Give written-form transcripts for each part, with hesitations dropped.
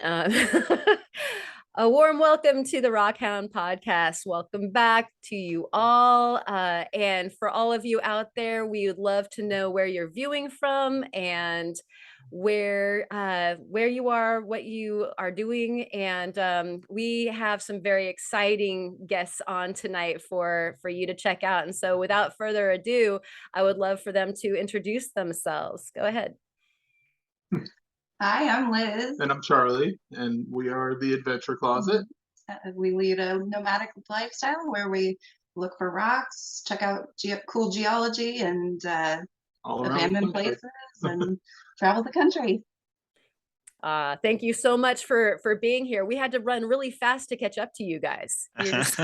Uh, a warm welcome to the Rockhound Podcast. Welcome back to you all. And for all of you out there, we would love to know where you're viewing from and where you are, what you are doing. And we have some very exciting guests on tonight for you to check out. And so without further ado, I would love for them to introduce themselves. Go ahead. Hi, I'm Liz. And I'm Charlie, and we are the Adventure Closet. We lead a nomadic lifestyle where we look for rocks, check out cool geology and abandoned places, and travel the country. Thank you so much for being here. We had to run really fast to catch up to you guys. You're just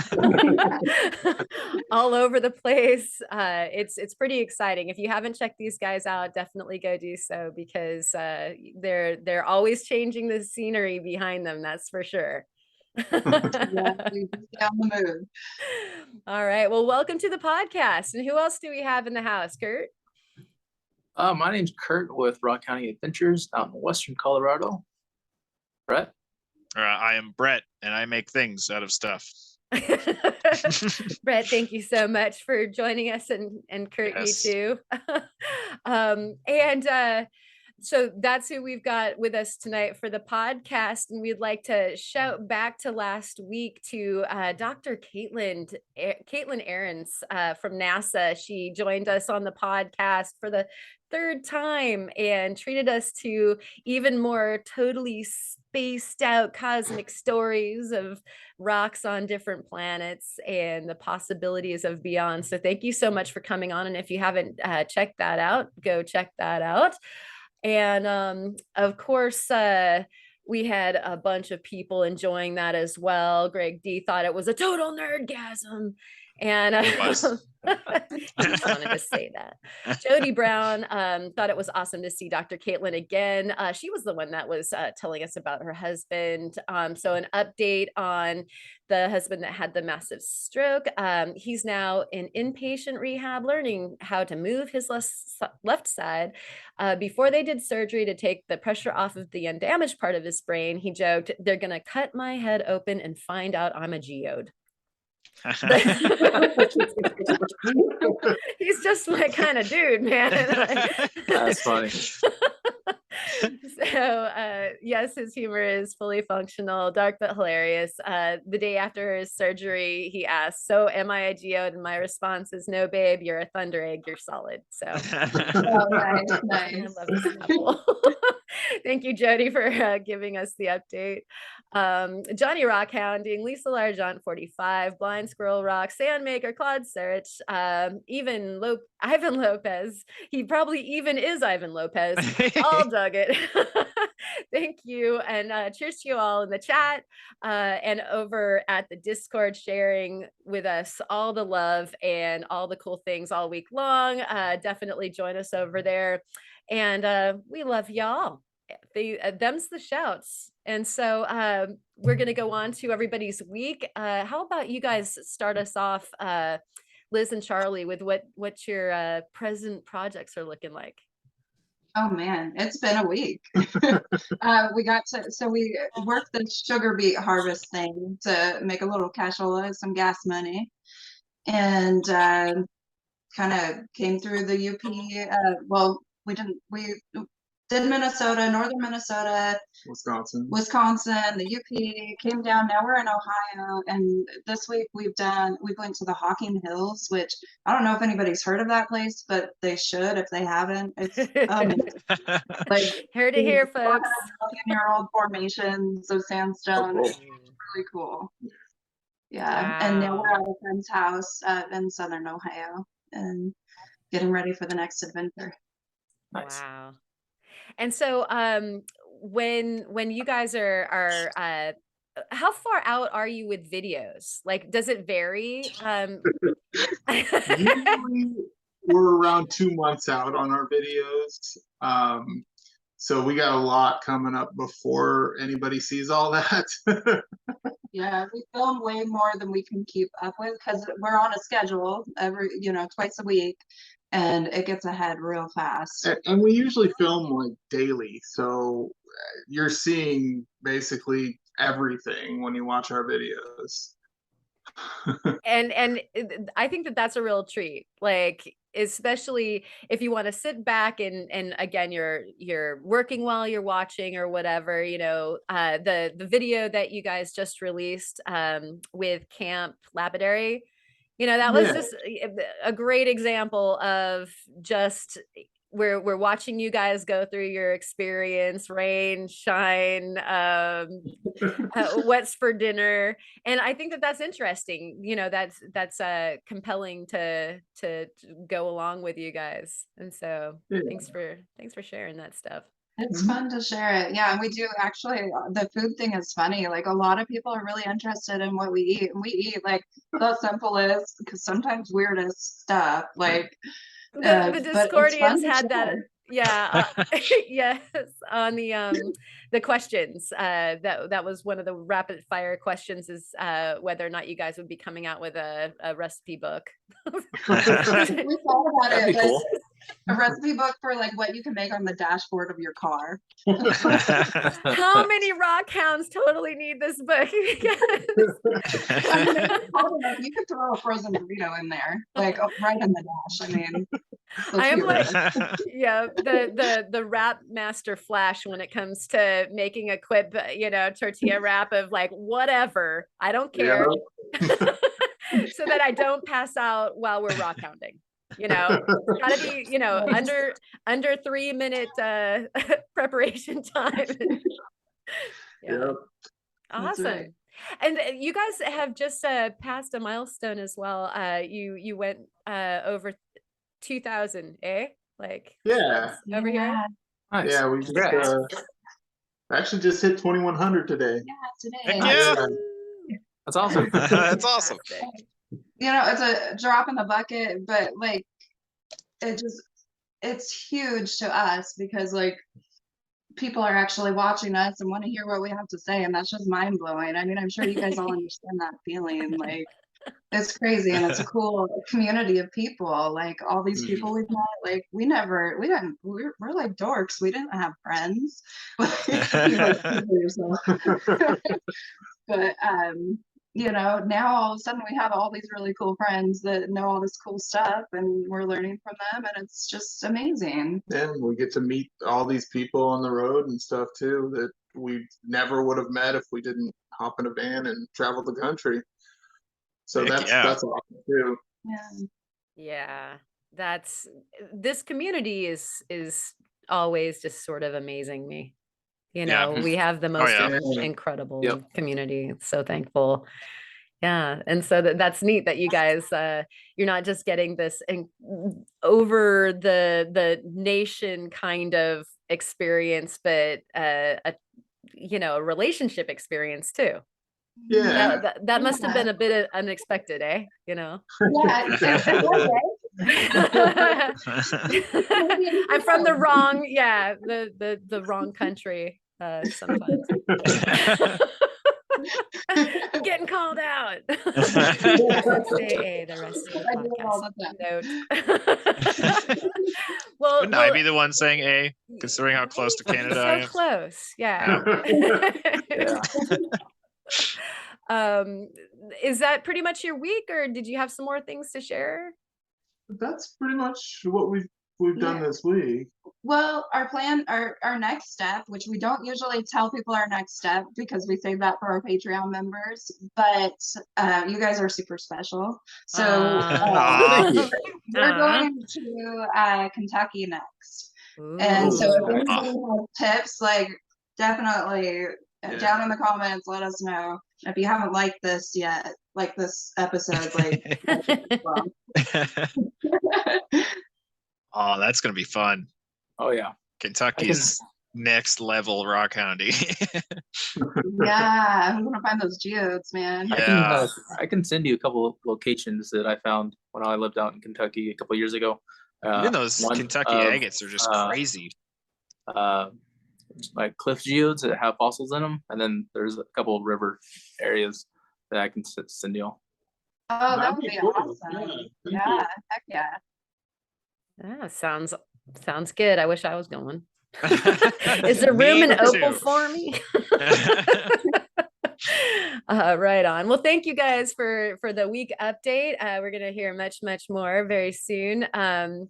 all over the place. It's pretty exciting. If you haven't checked these guys out, definitely go do so, because they're always changing the scenery behind them. That's for sure. Yeah, we stay on the move. All right. Well, welcome to the podcast. And who else do we have in the house, Kurt? My name's Kurt with Rock.Hounding.Adventures out in Western Colorado. Brett? I am Brett, and I make things out of stuff. Brett, thank you so much for joining us, and Kurt, Yes. you too. So that's who we've got with us tonight for the podcast. And we'd like to shout back to last week to Dr. Caitlin Ahrens from NASA. She joined us on the podcast for the third time and treated us to even more totally spaced out cosmic stories of rocks on different planets and the possibilities of beyond. So thank you so much for coming on. And if you haven't checked that out, go check that out. And of course, we had a bunch of people enjoying that as well. Greg D thought it was a total nerdgasm. And It was. I just wanted to say that. Jody Brown thought it was awesome to see Dr. Caitlin again. She was the one that was telling us about her husband. So an update on the husband that had the massive stroke. He's now in inpatient rehab, learning how to move his left side. Before they did surgery to take the pressure off of the undamaged part of his brain, he joked, "They're going to cut my head open and find out I'm a geode." He's just my kind of dude, man. That's funny. So yes, his humor is fully functional, dark but hilarious. The day after his surgery, he asked, "So am I a geode?" And my response is, "No, babe, you're a thunder egg, you're solid." So Oh, nice. I love this couple. Thank you, Jody, for giving us the update. Johnny Rockhounding, Lisa Largent 45, Blind Squirrel Rock, Sandmaker, Claude Serich, Ivan Lopez. He probably even is Ivan Lopez. All dug it. Thank you. And cheers to you all in the chat and over at the Discord, sharing with us all the love and all the cool things all week long. Definitely join us over there. And we love y'all. Them's the shouts. And so we're going to go on to everybody's week. How about you guys start us off, Liz and Charlie, with what your present projects are looking like? Oh man, it's been a week. We worked the sugar beet harvest thing to make a little cashola, some gas money, and kind of came through the UP. We did Minnesota, northern Minnesota, Wisconsin, the UP, came down. Now we're in Ohio, and this week we went to the Hocking Hills, which I don't know if anybody's heard of that place, but they should if they haven't. It's like heard it here, folks. 1,000-year-old formations of sandstone. Oh, cool. It's really cool. Yeah, Wow. and now we're at a friend's house in southern Ohio and getting ready for the next adventure. Nice. Wow. And so when you guys are how far out are you with videos? Like, does it vary? Usually we're around 2 months out on our videos. So we got a lot coming up before anybody sees all that. Yeah, we film way more than we can keep up with because we're on a schedule twice a week, and it gets ahead real fast. And we usually film like daily. So you're seeing basically everything when you watch our videos. And I think that that's a real treat, like especially if you want to sit back and again you're working while you're watching or whatever, you know, the video that you guys just released with Camp Lapidary, you know, that was just a great example of just we're watching you guys go through your experience, rain, shine, what's for dinner. And I think that that's interesting, you know, that's compelling to go along with you guys. And so thanks for sharing that stuff. It's fun to share it. Yeah, and we do actually, the food thing is funny. Like a lot of people are really interested in what we eat. And we eat like the simplest, because sometimes weirdest stuff. Like the Discordians had that. Yeah. Yes. On the questions. That was one of the rapid fire questions, is whether or not you guys would be coming out with a recipe book. We thought about That'd it, be cool. a recipe book for like what you can make on the dashboard of your car. How many rock hounds totally need this book? I mean, I don't know, you could throw a frozen burrito in there, like right in the dash. I mean, I am like, cute. yeah, the wrap master Flash when it comes to making a quick, you know, tortilla wrap of like whatever, I don't care, so that I don't pass out while we're rock hounding. You know, it's gotta be, you know, under 3 minute preparation time. Yep. Awesome. right. And you guys have just passed a milestone as well. You went over 2,000, eh? Like Yeah. over here. Nice. Yeah, we just Congrats. actually just hit 2,100 today. Yeah, today. Heck Yeah. That's awesome. That's awesome. You know, it's a drop in the bucket, but like it's huge to us, because like people are actually watching us and want to hear what we have to say, and that's just mind blowing. I mean, I'm sure you guys all understand that feeling. Like it's crazy, and it's a cool community of people. Like all these people we've met, like we're like dorks. We didn't have friends. You like, people yourself. But you know, now all of a sudden we have all these really cool friends that know all this cool stuff, and we're learning from them, and it's just amazing. And we get to meet all these people on the road and stuff too that we never would have met if we didn't hop in a van and travel the country. So Heck yeah. that's awesome too. Yeah. Yeah, this community is always just sort of amazing me. You Yeah. know, we have the most yeah. incredible Yep. community. So thankful. Yeah. And so that's neat that you guys, you're not just getting this over the nation kind of experience, but you know, a relationship experience too. Yeah. That must have been a bit unexpected, eh? You know. Yeah, it was, I'm from the wrong, the wrong country sometimes. I'm getting called out. Let's say the rest of the podcast. Well, Wouldn't I be the one saying A, considering how close to Canada I so am? close, yeah. Is that pretty much your week, or did you have some more things to share? That's pretty much what we've done this week. Well, our plan, our next step, which we don't usually tell people our next step because we save that for our Patreon members, but you guys are super special. So we're going to Kentucky next. And so if anybody has tips, like definitely down in the comments, let us know. If you haven't liked this yet, like this episode, like Oh, that's gonna be fun. Oh yeah. Kentucky's next level rock hounding. yeah, I'm gonna find those geodes, man. Yeah. I can send you a couple of locations that I found when I lived out in Kentucky a couple of years ago. Even those one Kentucky of, agates are just crazy. Like cliff geodes that have fossils in them, and then there's a couple of river areas that I can send you. Oh, that That'd would be be cool. awesome. Yeah, thank Yeah, heck yeah. Sounds good. I wish I was going. Is there room Me in Opal too. for me? Right on. Well, thank you guys for the week update. We're gonna hear much more very soon. And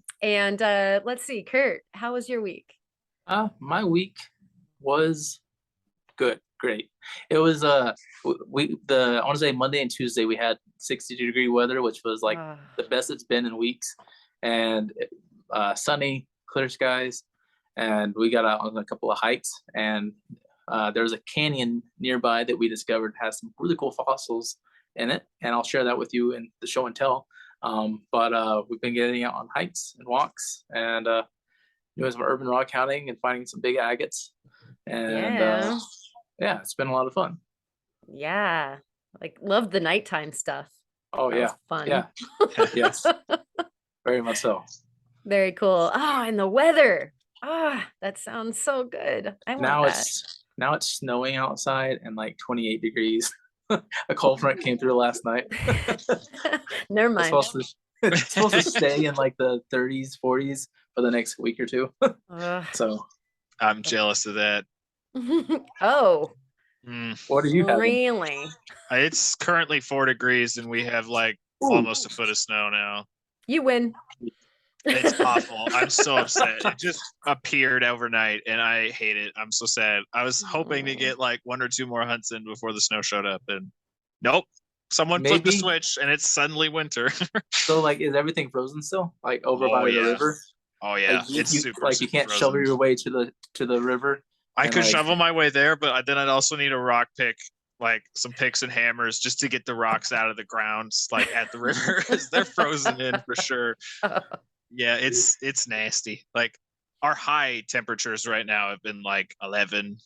let's see, Kurt, how was your week? My week was good, great. It was I want to say Monday and Tuesday we had 60-degree weather, which was like the best it's been in weeks, and sunny, clear skies, and we got out on a couple of hikes, and there's a canyon nearby that we discovered has some really cool fossils in it, and I'll share that with you in the show and tell. But we've been getting out on hikes and walks, and doing some urban rock hounding and finding some big agates, and yeah, it's been a lot of fun. Yeah, like love the nighttime stuff. Oh That yeah, was fun. yeah, yes, very much so. Very cool. Oh, and the weather. That sounds so good. I want Now it's snowing outside and like 28 degrees. A cold front came through last night. Never mind. It's supposed to stay in like the 30s, 40s for the next week or two. So I'm jealous of that. Oh, what are you having? really? It's currently 4 degrees and we have like almost a foot of snow now. You win. It's awful. I'm so upset. It just appeared overnight and I hate it. I'm so sad. I was hoping to get like 1 or 2 more hunts in before the snow showed up, and nope. Someone flipped the switch and it's suddenly winter. So like, is everything frozen still? Like over by the river? Oh yeah. Like, it's super, like you can't frozen. shovel your way to the river. I could shovel my way there, but then I'd also need a rock pick, like some picks and hammers, just to get the rocks out of the ground, like at the river, because they're frozen in for sure. Yeah, it's nasty. Like our high temperatures right now have been like 11.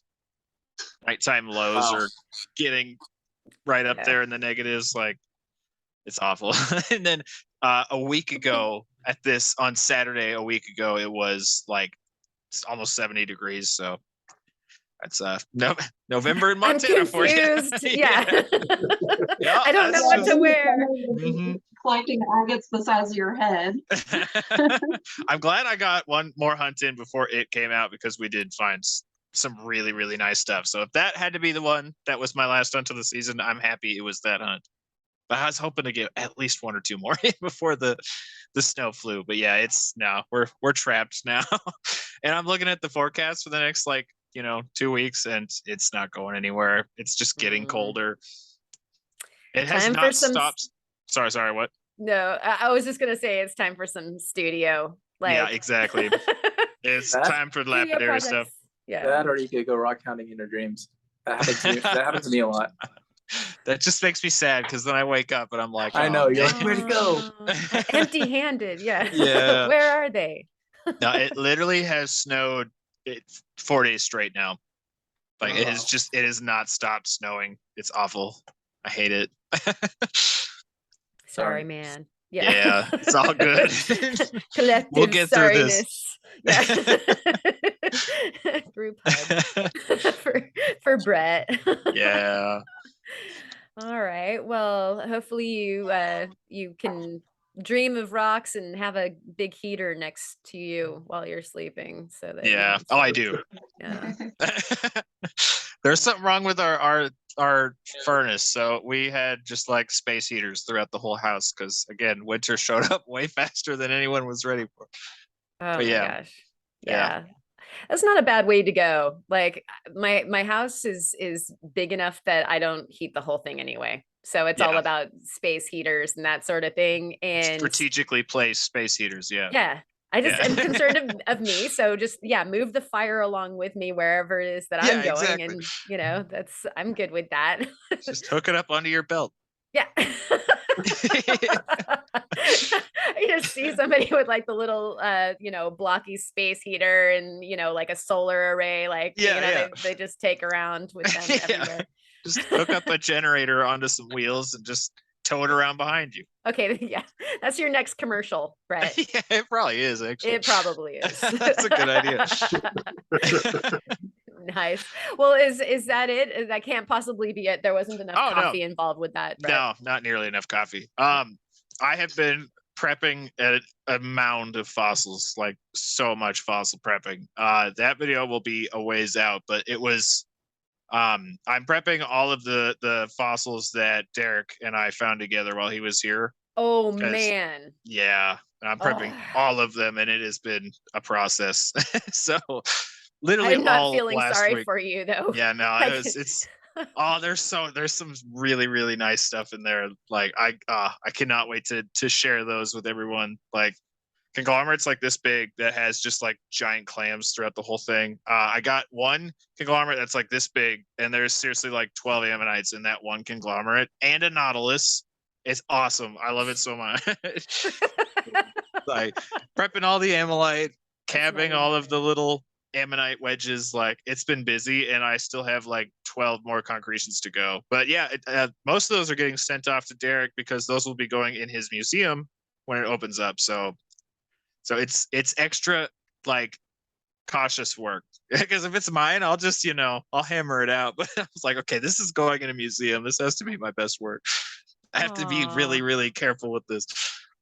Nighttime lows are getting right up there in the negatives. Like it's awful. And then a week ago on Saturday, it was like almost 70 degrees. So that's November in Montana for you. Yeah. Yeah, I don't know what to wear. Collecting agates the size of your head. I'm glad I got one more hunt in before it came out, because we did find some really, really nice stuff. So if that had to be the one that was my last hunt of the season, I'm happy it was that hunt. But I was hoping to get at least 1 or 2 more before the snow flew. But yeah, we're trapped now. And I'm looking at the forecast for the next 2 weeks, and it's not going anywhere. It's just getting colder. It has not stopped. Sorry, what? No, I was just gonna say it's time for some studio. Yeah, exactly. It's time for lapidary stuff. Yeah. That, or you could go rock hounding in your dreams. That happens to me a lot. That just makes me sad, because then I wake up and I'm like, I know, you're like, where'd it go? Empty-handed, yeah. Yeah. Where are they? No, it literally has snowed 4 days straight now. Like it has not stopped snowing. It's awful. I hate it. Sorry, man. Yeah, it's all good. Collective we'll get through this. Yeah. Group hug for Brett. Yeah. All right. Well, hopefully you can dream of rocks and have a big heater next to you while you're sleeping, so that I do. Yeah. There's something wrong with our furnace, so we had just like space heaters throughout the whole house, because again, winter showed up way faster than anyone was ready for. Oh my gosh. Yeah. That's not a bad way to go. Like my house is big enough that I don't heat the whole thing anyway. So it's all about space heaters and that sort of thing. And strategically placed space heaters. Yeah. Yeah. I just am concerned of me. So just, move the fire along with me wherever it is that I'm going. Exactly. And, I'm good with that. Just hook it up onto your belt. Yeah. You just see somebody with like the little, blocky space heater and, like a solar array, they just take around with them everywhere. Just hook up a generator onto some wheels and just tow it around behind you. Okay. Yeah. That's your next commercial, Brett. Yeah, it probably is, actually. It probably is. That's a good idea. Nice. Well, is that it? That can't possibly be it. There wasn't enough coffee involved with that. Brett. No, not nearly enough coffee. I have been prepping a mound of fossils, like so much fossil prepping. That video will be a ways out, but it was I'm prepping all of the fossils that Derek and I found together while he was here. Oh man. Yeah, I'm prepping all of them, and it has been a process. So literally I'm not all feeling last sorry week. for you though. Yeah, no, it's there's some really, really nice stuff in there. Like I cannot wait to share those with everyone. Like conglomerates like this big that has just like giant clams throughout the whole thing. I got one conglomerate that's like this big, and there's seriously like 12 ammonites in that one conglomerate, and a nautilus. It's awesome. I love it so much. Like prepping all the ammonite, cabbing all of the little ammonite wedges. Like it's been busy, and I still have like 12 more concretions to go. But yeah, most of those are getting sent off to Derek because those will be going in his museum when it opens up. So it's extra like cautious work, because if it's mine, I'll just I'll hammer it out. But I was like, okay, this is going in a museum. This has to be my best work. I have to be really, really careful with this.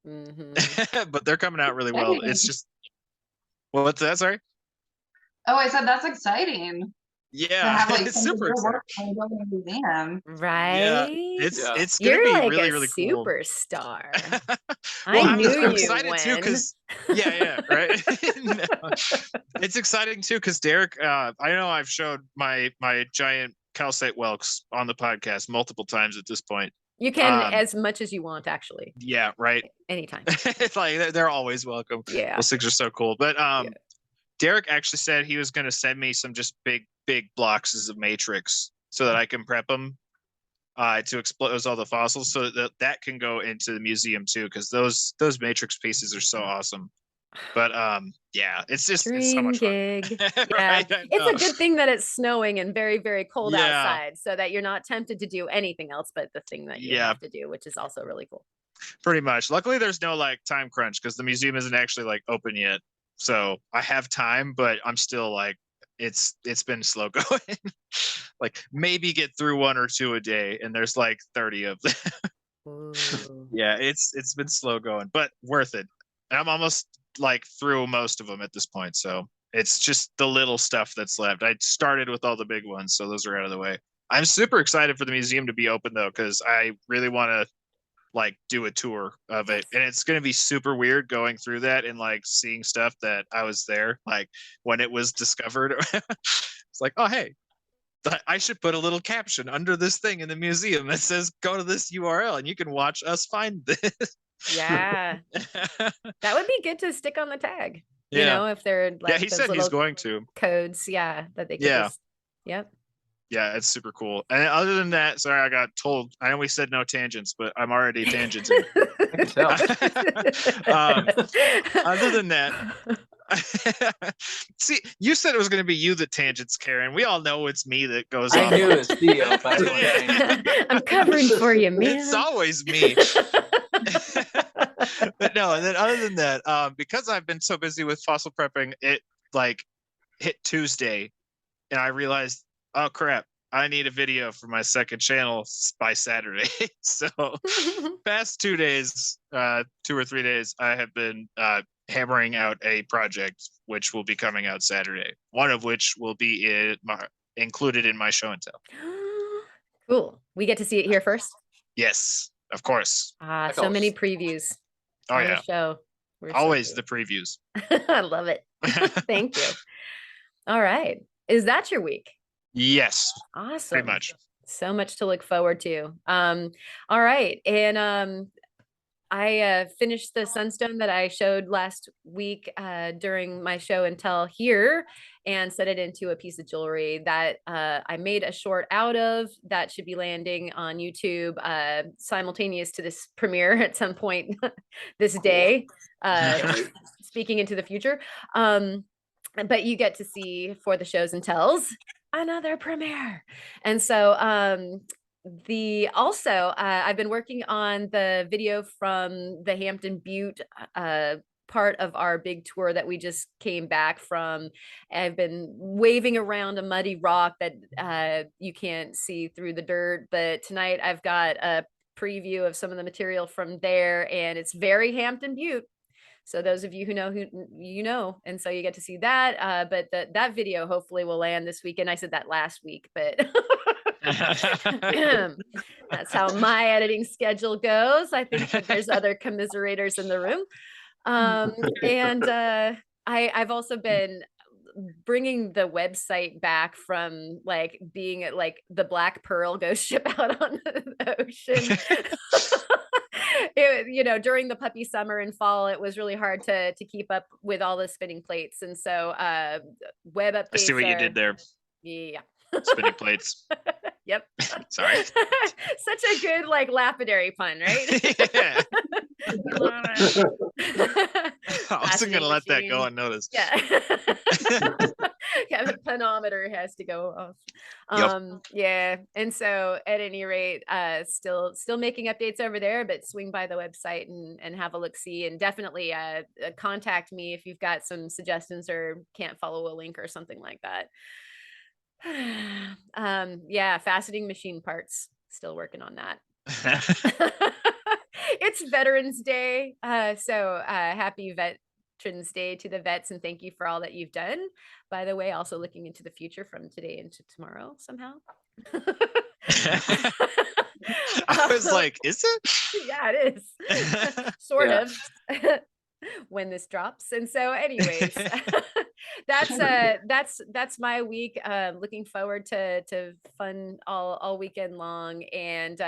But they're coming out really well. It's just, well, what's that? Sorry. Oh, I said that's exciting. Yeah, have, like, it's super exciting. Museum. Right? Yeah, it's gonna You're be like really, a really cool. superstar. Well, I knew I'm you excited too because yeah, right. No. It's exciting too because Derek, I know I've showed my giant calcite whelks on the podcast multiple times at this point. You can as much as you want, actually. Yeah, right. Anytime. It's like they're always welcome. Yeah. Those things are so cool. But Derek actually said he was going to send me some just big blocks of matrix so that I can prep them to expose all the fossils, so that can go into the museum too, because those matrix pieces are so awesome. But yeah, it's just it's so much gig. fun. Yeah. Right? It's a good thing that it's snowing and very, very cold Yeah. outside, so that you're not tempted to do anything else but the thing that you have to do, which is also really cool. Pretty much. Luckily, there's no like time crunch because the museum isn't actually like open yet, so I have time. But I'm still like, it's been slow going. Like maybe get through 1 or 2 a day, and there's like 30 of them. Yeah, it's been slow going, but worth it. And I'm almost like through most of them at this point, so it's just the little stuff that's left. I started with all the big ones, so those are out of the way. I'm super excited for the museum to be open though, because I really want to like do a tour of it, and it's going to be super weird going through that and like seeing stuff that I was there like when it was discovered. It's like, oh hey, I should put a little caption under this thing in the museum that says go to this URL and you can watch us find this. Yeah. That would be good to stick on the tag. Yeah. You know, if they're like, yeah, he said he's going to codes, that they could just, yep. Yeah, it's super cool. And other than that, sorry, I got told. I know we said no tangents, but I'm already tangenting. I can tell. Other than that, see, you said it was going to be you that tangents, Karen. We all know it's me that goes off. I knew it was Theo. If I was I'm covering for you, man. It's always me. But no, and then other than that, because I've been so busy with fossil prepping, it like hit Tuesday, and I realized, oh crap, I need a video for my second channel by Saturday. So past 2 days, 2 or 3 days, I have been hammering out a project which will be coming out Saturday. One of which will be included in my show and tell. Cool. We get to see it here first? Yes, of course. So many previews on the show. Always the previews. I love it. Thank you. All right. Is that your week? Yes. Awesome. Pretty much. So much to look forward to. All right. And I finished the sunstone that I showed last week during my show and tell here, and set it into a piece of jewelry that I made a short out of that should be landing on YouTube simultaneous to this premiere at some point this day, speaking into the future. But you get to see for the shows and tells another premiere. And so I've been working on the video from the Hampton Butte part of our big tour that we just came back from. I've been waving around a muddy rock that you can't see through the dirt, but tonight I've got a preview of some of the material from there, and it's very Hampton Butte. So those of you who know, and so you get to see that. But that video hopefully will land this weekend. I said that last week, but that's how my editing schedule goes. I think that there's other commiserators in the room. And I've also been bringing the website back from like being at like the Black Pearl ghost ship out on the ocean. During the puppy summer and fall, it was really hard to keep up with all the spinning plates. And so web updates. I see what you did there. Yeah. Spinning plates. Yep. Sorry. Such a good like lapidary pun, right? Yeah. I wasn't gonna let that go unnoticed. Yeah. Yeah, the panometer has to go off. Yeah. And so at any rate, still making updates over there, but swing by the website and have a look see, and definitely contact me if you've got some suggestions or can't follow a link or something like that. Yeah, faceting machine parts, still working on that. It's Veterans Day, so happy Veterans Day to the vets, and thank you for all that you've done. By the way, also looking into the future from today into tomorrow somehow. I was like, is it? Yeah, it is. Sort of. When this drops. And so anyways, that's my week. Looking forward to fun all weekend long. And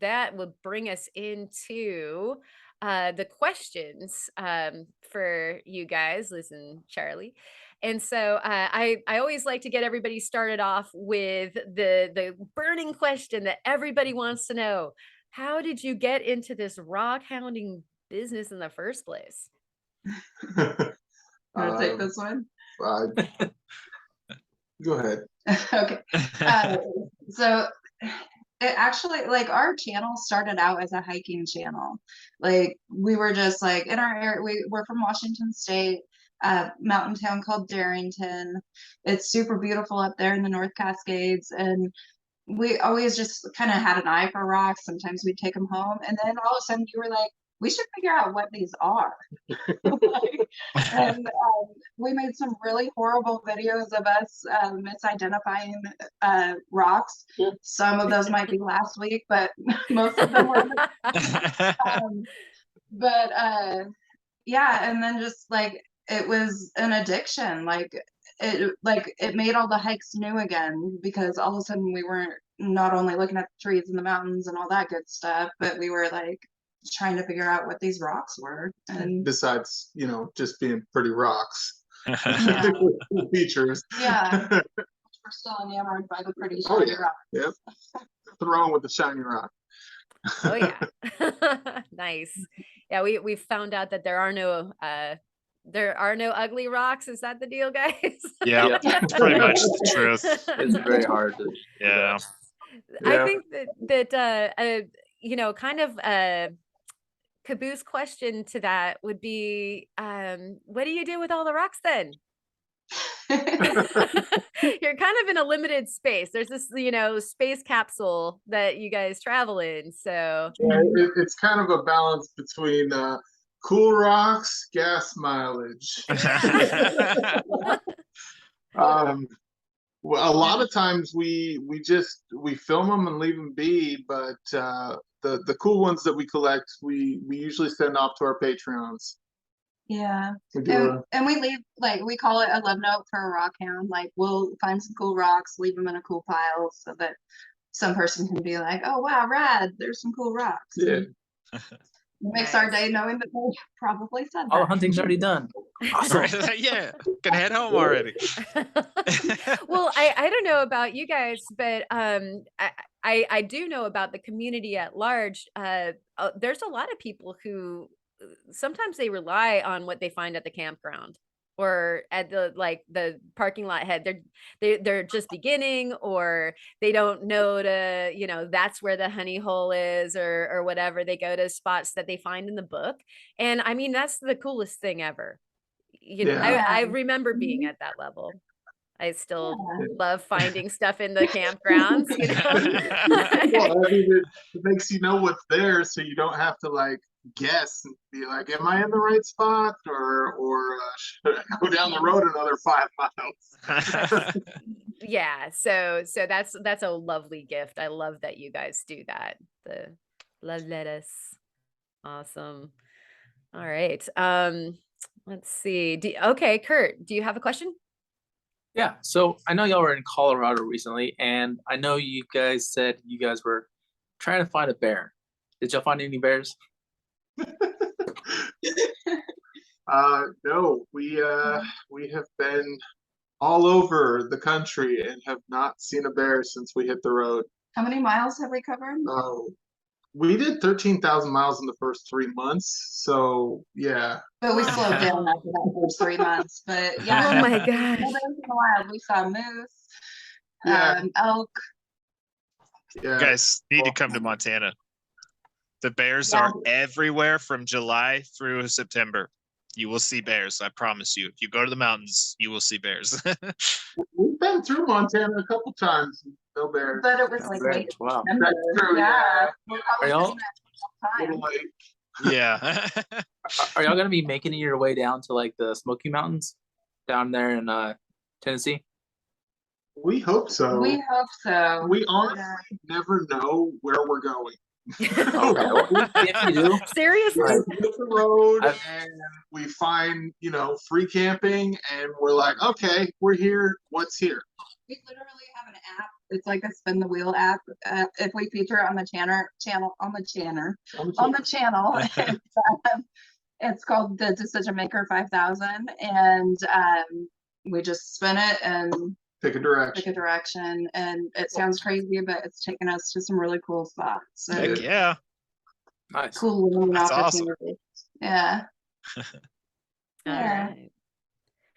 that will bring us into the questions for you guys, Liz and Charlie. And so I always like to get everybody started off with the burning question that everybody wants to know. How did you get into this rock hounding business in the first place? Want to take this one? Go ahead. Okay. So it actually, like, our channel started out as a hiking channel. Like, we were just like in our area. We're from Washington State, mountain town called Darrington. It's super beautiful up there in the North Cascades, and we always just kind of had an eye for rocks. Sometimes we'd take them home, and then all of a sudden you were like, we should figure out what these are. And we made some really horrible videos of us misidentifying rocks. Some of those might be last week, but most of them were. Yeah, and then just like it was an addiction. Like it made all the hikes new again, because all of a sudden we weren't not only looking at the trees and the mountains and all that good stuff, but we were like trying to figure out what these rocks were. And besides, just being pretty rocks. yeah. Features. Yeah. We're still enamored by the pretty shiny rock. Yep. What's wrong with the shiny rock? Oh yeah. Nice. Yeah, we found out that there are no ugly rocks. Is that the deal, guys? Yeah, that's pretty much the truth. It's very hard to. Yeah. I think that kind of caboose question to that would be, what do you do with all the rocks then? You're kind of in a limited space. There's this, space capsule that you guys travel in. So yeah, it's kind of a balance between cool rocks, gas mileage. Well, a lot of times we film them and leave them be, but the cool ones that we collect, we usually send off to our Patreons. Yeah. And we leave, like, we call it a love note for a rock hound. Like, we'll find some cool rocks, leave them in a cool pile so that some person can be like, oh wow, rad, there's some cool rocks. Yeah. It makes our day knowing that they probably said that. All hunting's already done. Awesome. Yeah, can head home already. Well, I don't know about you guys, but I do know about the community at large. There's a lot of people who sometimes they rely on what they find at the campground or at the parking lot head. They're just beginning, or they don't know to, that's where the honey hole is or whatever. They go to spots that they find in the book. And I mean, that's the coolest thing ever. Yeah. I remember being at that level. I still love finding stuff in the campgrounds, you know. Well, I mean, it makes you know what's there, so you don't have to like guess and be like, "Am I in the right spot?" or should I go down the road another 5 miles? Yeah, so that's a lovely gift. I love that you guys do that. The love lettuce. Awesome. All right. Let's see. Okay, Kurt, do you have a question? Yeah. So I know y'all were in Colorado recently, and I know you guys said you guys were trying to find a bear. Did y'all find any bears? No, we have been all over the country and have not seen a bear since we hit the road. How many miles have we covered? Oh, we did 13,000 miles in the first 3 months. So yeah. But we slowed down after that first 3 months. But yeah. Oh my gosh. We saw moose, elk. Yeah. You guys need to come to Montana. The bears are everywhere from July through September. You will see bears. I promise you. If you go to the mountains, you will see bears. We've been through Montana a couple times. No bears. But it was like late Wow. September. That's true, yeah. Are y'all? Little late. Yeah. Are y'all gonna be making your way down to like the Smoky Mountains down there in Tennessee? We hope so. We hope so. We honestly never know where we're going. If you do, Seriously? We hit the road and we find, free camping, and we're like, okay, we're here. What's here? We literally have an app. It's like a spin the wheel app. If we feature it on the channel, it's called the Decision Maker 5000, and we just spin it and Pick a direction. And it sounds crazy, but it's taken us to some really cool spots. So Heck yeah. nice. cool learning That's opportunities. Yeah. All Yeah. right.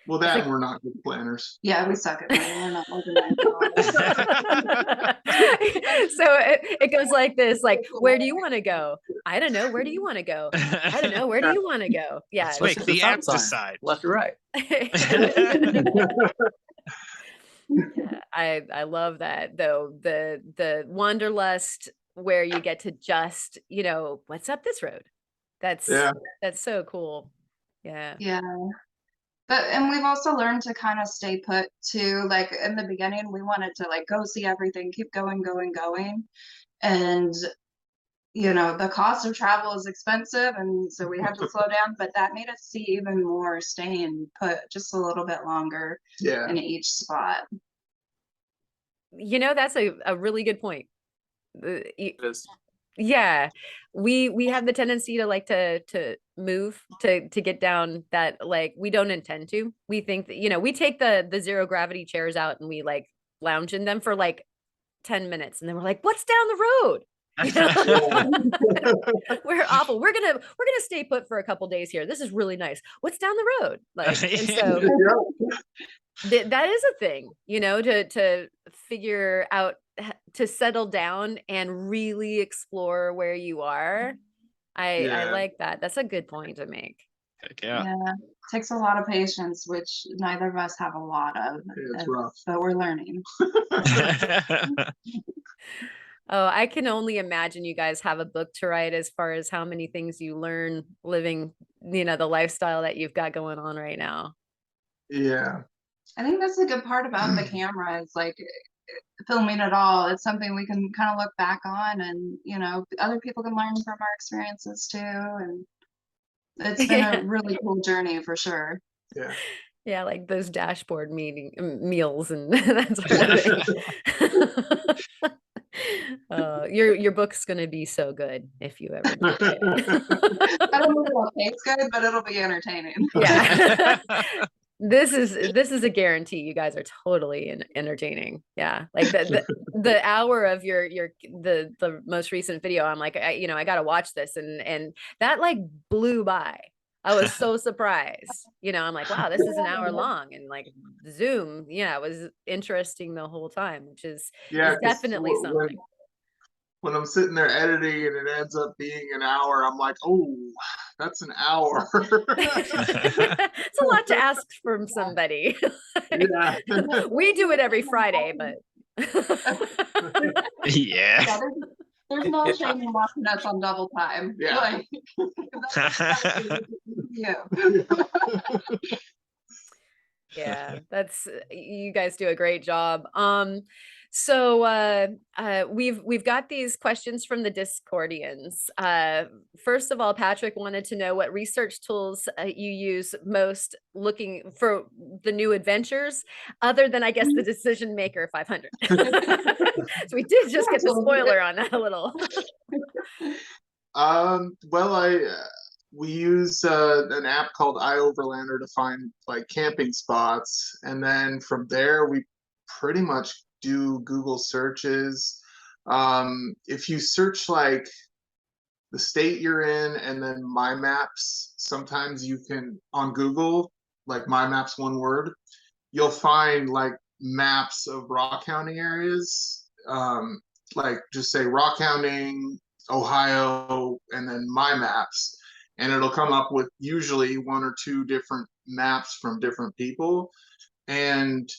Well, that and we're not good planners. Yeah, we suck at planning. We're not organized. So it goes like this, like, where do you want to go? I don't know. Where do you want to go? I don't know. Where do you want to go? Yeah. Let's make the app decide. Left or right. Yeah, I love that though. The wanderlust where you get to just, what's up this road? That's so cool. Yeah. Yeah. And we've also learned to kind of stay put too. Like in the beginning, we wanted to like go see everything, keep going. And the cost of travel is expensive, and so we had to slow down, but that made us see even more staying put just a little bit longer in each spot. That's a really good point. Yeah, we have the tendency to like to move to get down that, like, we don't intend to. We think that, we take the zero gravity chairs out and we like lounge in them for like 10 minutes, and then we're like, what's down the road? We're awful. We're gonna stay put for a couple days here. This is really nice. What's down the road? Like, and so that is a thing, to figure out, to settle down and really explore where you are. I like that. That's a good point to make. Heck yeah. It takes a lot of patience, which neither of us have a lot of. It's rough. But we're learning. Oh, I can only imagine you guys have a book to write as far as how many things you learn living, the lifestyle that you've got going on right now. Yeah. I think that's the good part about the camera, is like filming it all. It's something we can kind of look back on, and other people can learn from our experiences too. And it's been a really cool journey for sure. Yeah, like those dashboard meals and that sort of thing. Your book's gonna be so good if you ever do it. I don't know if it'll taste good, but it'll be entertaining. Yeah. This is a guarantee. You guys are totally entertaining. Yeah, like the hour of the most recent video, I'm like, I gotta watch this, and that like blew by. I was so surprised. I'm like, wow, this is an hour long, and like Zoom, it was interesting the whole time, which is definitely something. when I'm sitting there editing and it ends up being an hour, I'm like, oh, that's an hour. It's a lot to ask from somebody. Yeah. We do it every Friday, but Yeah. There's no shame in watching us on double time. Yeah. Like, yeah. yeah, that's you guys do a great job. So we've got these questions from the Discordians. First of all, Patrick wanted to know what research tools you use most looking for the new adventures, other than I guess the Decision Maker 500. So we did just get the spoiler on that a little. Well, we use an app called iOverlander to find like camping spots, and then from there we pretty much do Google searches. If you search like the state you're in and then My Maps, sometimes you can on Google, like My Maps one word, you'll find like maps of rock hounding areas. Like just say rock hounding Ohio and then My Maps, and it'll come up with usually one or two different maps from different people. And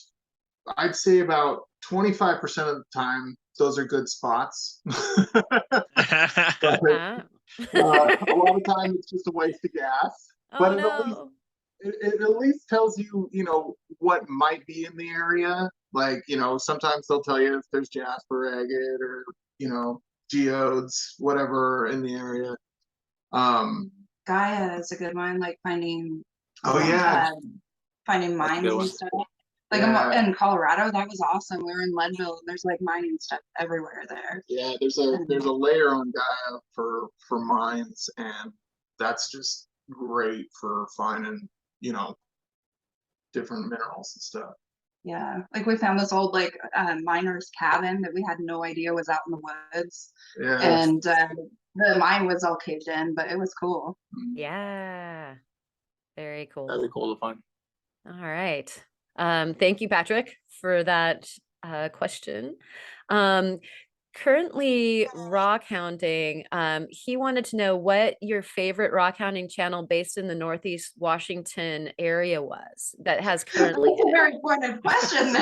I'd say about 25% of the time, those are good spots. But, Ah. a lot of time it's just a waste of gas. Oh But no. it at least tells you, what might be in the area. Like, sometimes they'll tell you if there's jasper, agate, or, geodes, whatever in the area. Gaia is a good one, like finding Finding mining stuff. Like in Colorado, that was awesome. We were in Leadville, and there's like mining stuff everywhere there. Yeah, there's a layer on Gaia for mines, and that's just great for finding, different minerals and stuff. Yeah, like we found this old miner's cabin that we had no idea was out in the woods. Yeah. And the mine was all caved in, but it was cool. Yeah. Very cool. That'd be cool to find. All right. Thank you, Patrick, for that question. Currently rock hounding, he wanted to know what your favorite rock hounding channel based in the Northeast Washington area was that has currently. That's a very important question.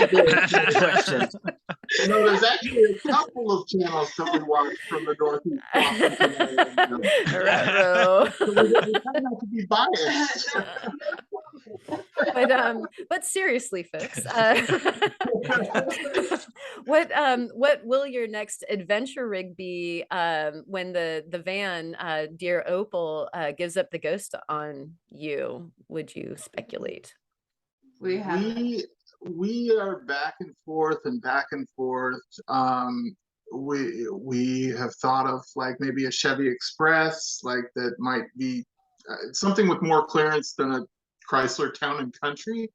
Good question. There's actually a couple of channels that we watch from the Northeast Washington area. So we try not to be biased. But seriously, folks, what will your next adventure rig be when the van Dear Opal gives up the ghost on you? Would you speculate? We are back and forth and back and forth. We have thought of like maybe a Chevy Express, like that might be something with more clearance than a Chrysler Town and Country.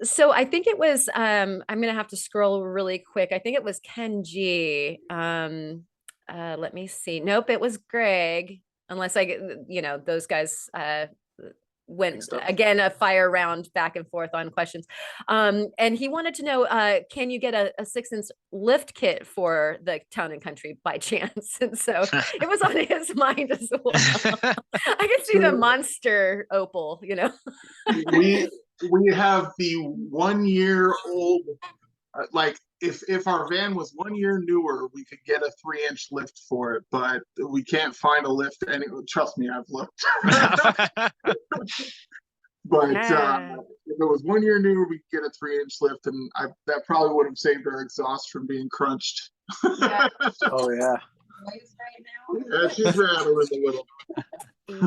So I think it was I'm gonna have to scroll really quick. I think it was Ken G. Let me see. Nope, it was Greg, unless I get those guys went again a fire round back and forth on questions. And he wanted to know, can you get a 6-inch lift kit for the Town and Country by chance? And so it was on his mind as well. I can see the monster Opal, we have the 1-year-old, like if our van was 1 year newer, we could get a 3-inch lift for it, but we can't find a lift. And trust me, I've looked. But if it was 1 year newer, we could get a 3-inch lift, and that probably would have saved our exhaust from being crunched. Yeah. Oh yeah. Right now. Yeah, she's rattling a little.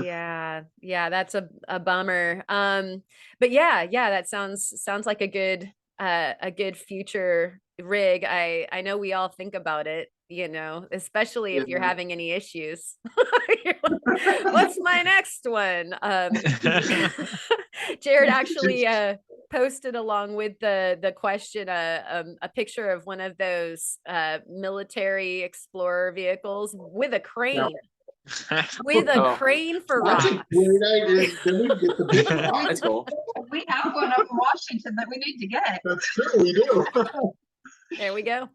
Yeah, that's a bummer. But yeah, that sounds like a good future rig. I know we all think about it, especially if you're having any issues. What's my next one? Jared actually posted along with the question a picture of one of those military explorer vehicles with a crane. With a crane for That's rocks. a great idea. Then we get the big rock. That's cool. We have one up in Washington that we need to get. That's true, we do. There we go.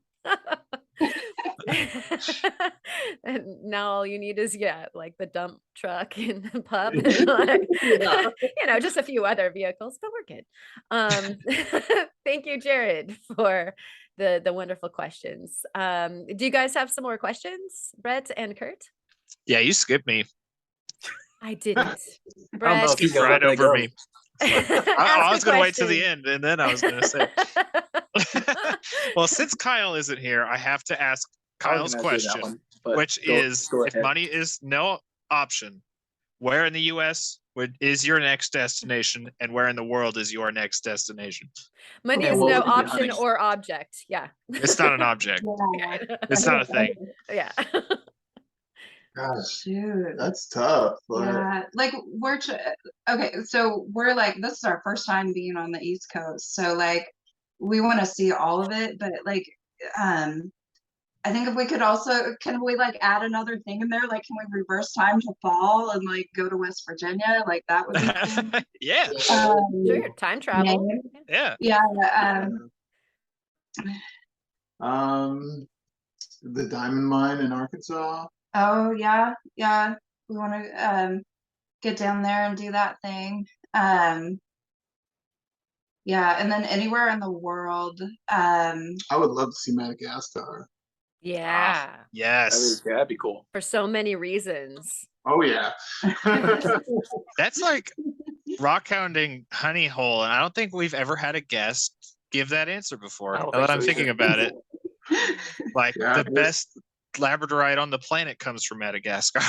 And now all you need is like the dump truck and the pup and like, just a few other vehicles, but we're good. Thank you, Jared, for the wonderful questions. Do you guys have some more questions, Brett and Kurt? Yeah, you skipped me. I didn't. I don't know Brett, if you Scooped can right let that over go. me. ask I a was going to wait to the question. end, and then I was going to say. Well, since Kyle isn't here, I have to ask I Kyle's was gonna say that question, one, but which is, go if ahead. money is no option, where in the U.S. is your next destination, and where in the world is your next destination? Money And is what no would you be option hunting? or object. Yeah. It's not an object. Yeah. It's not a thing. Yeah. Gosh, Shoot. that's tough. But Yeah, like okay, so we're like, this is our first time being on the East Coast, so like we want to see all of it, but like I think if we could also, can we like add another thing in there? Like, can we reverse time to fall and like go to West Virginia? Like that would be cool. Yeah. Sure. Time travel. name. Yeah. Yeah, the diamond mine in Arkansas. oh yeah, we want to get down there and do that thing. Yeah, and then anywhere in the world. I would love to see Madagascar. Yeah. Yes. That'd be cool. For so many reasons. Oh yeah. That's like rock hounding honey hole, and I don't think we've ever had a guest give that answer before. I don't Now that think I'm so thinking either. about it, like Yeah, the best Labradorite on the planet comes from Madagascar.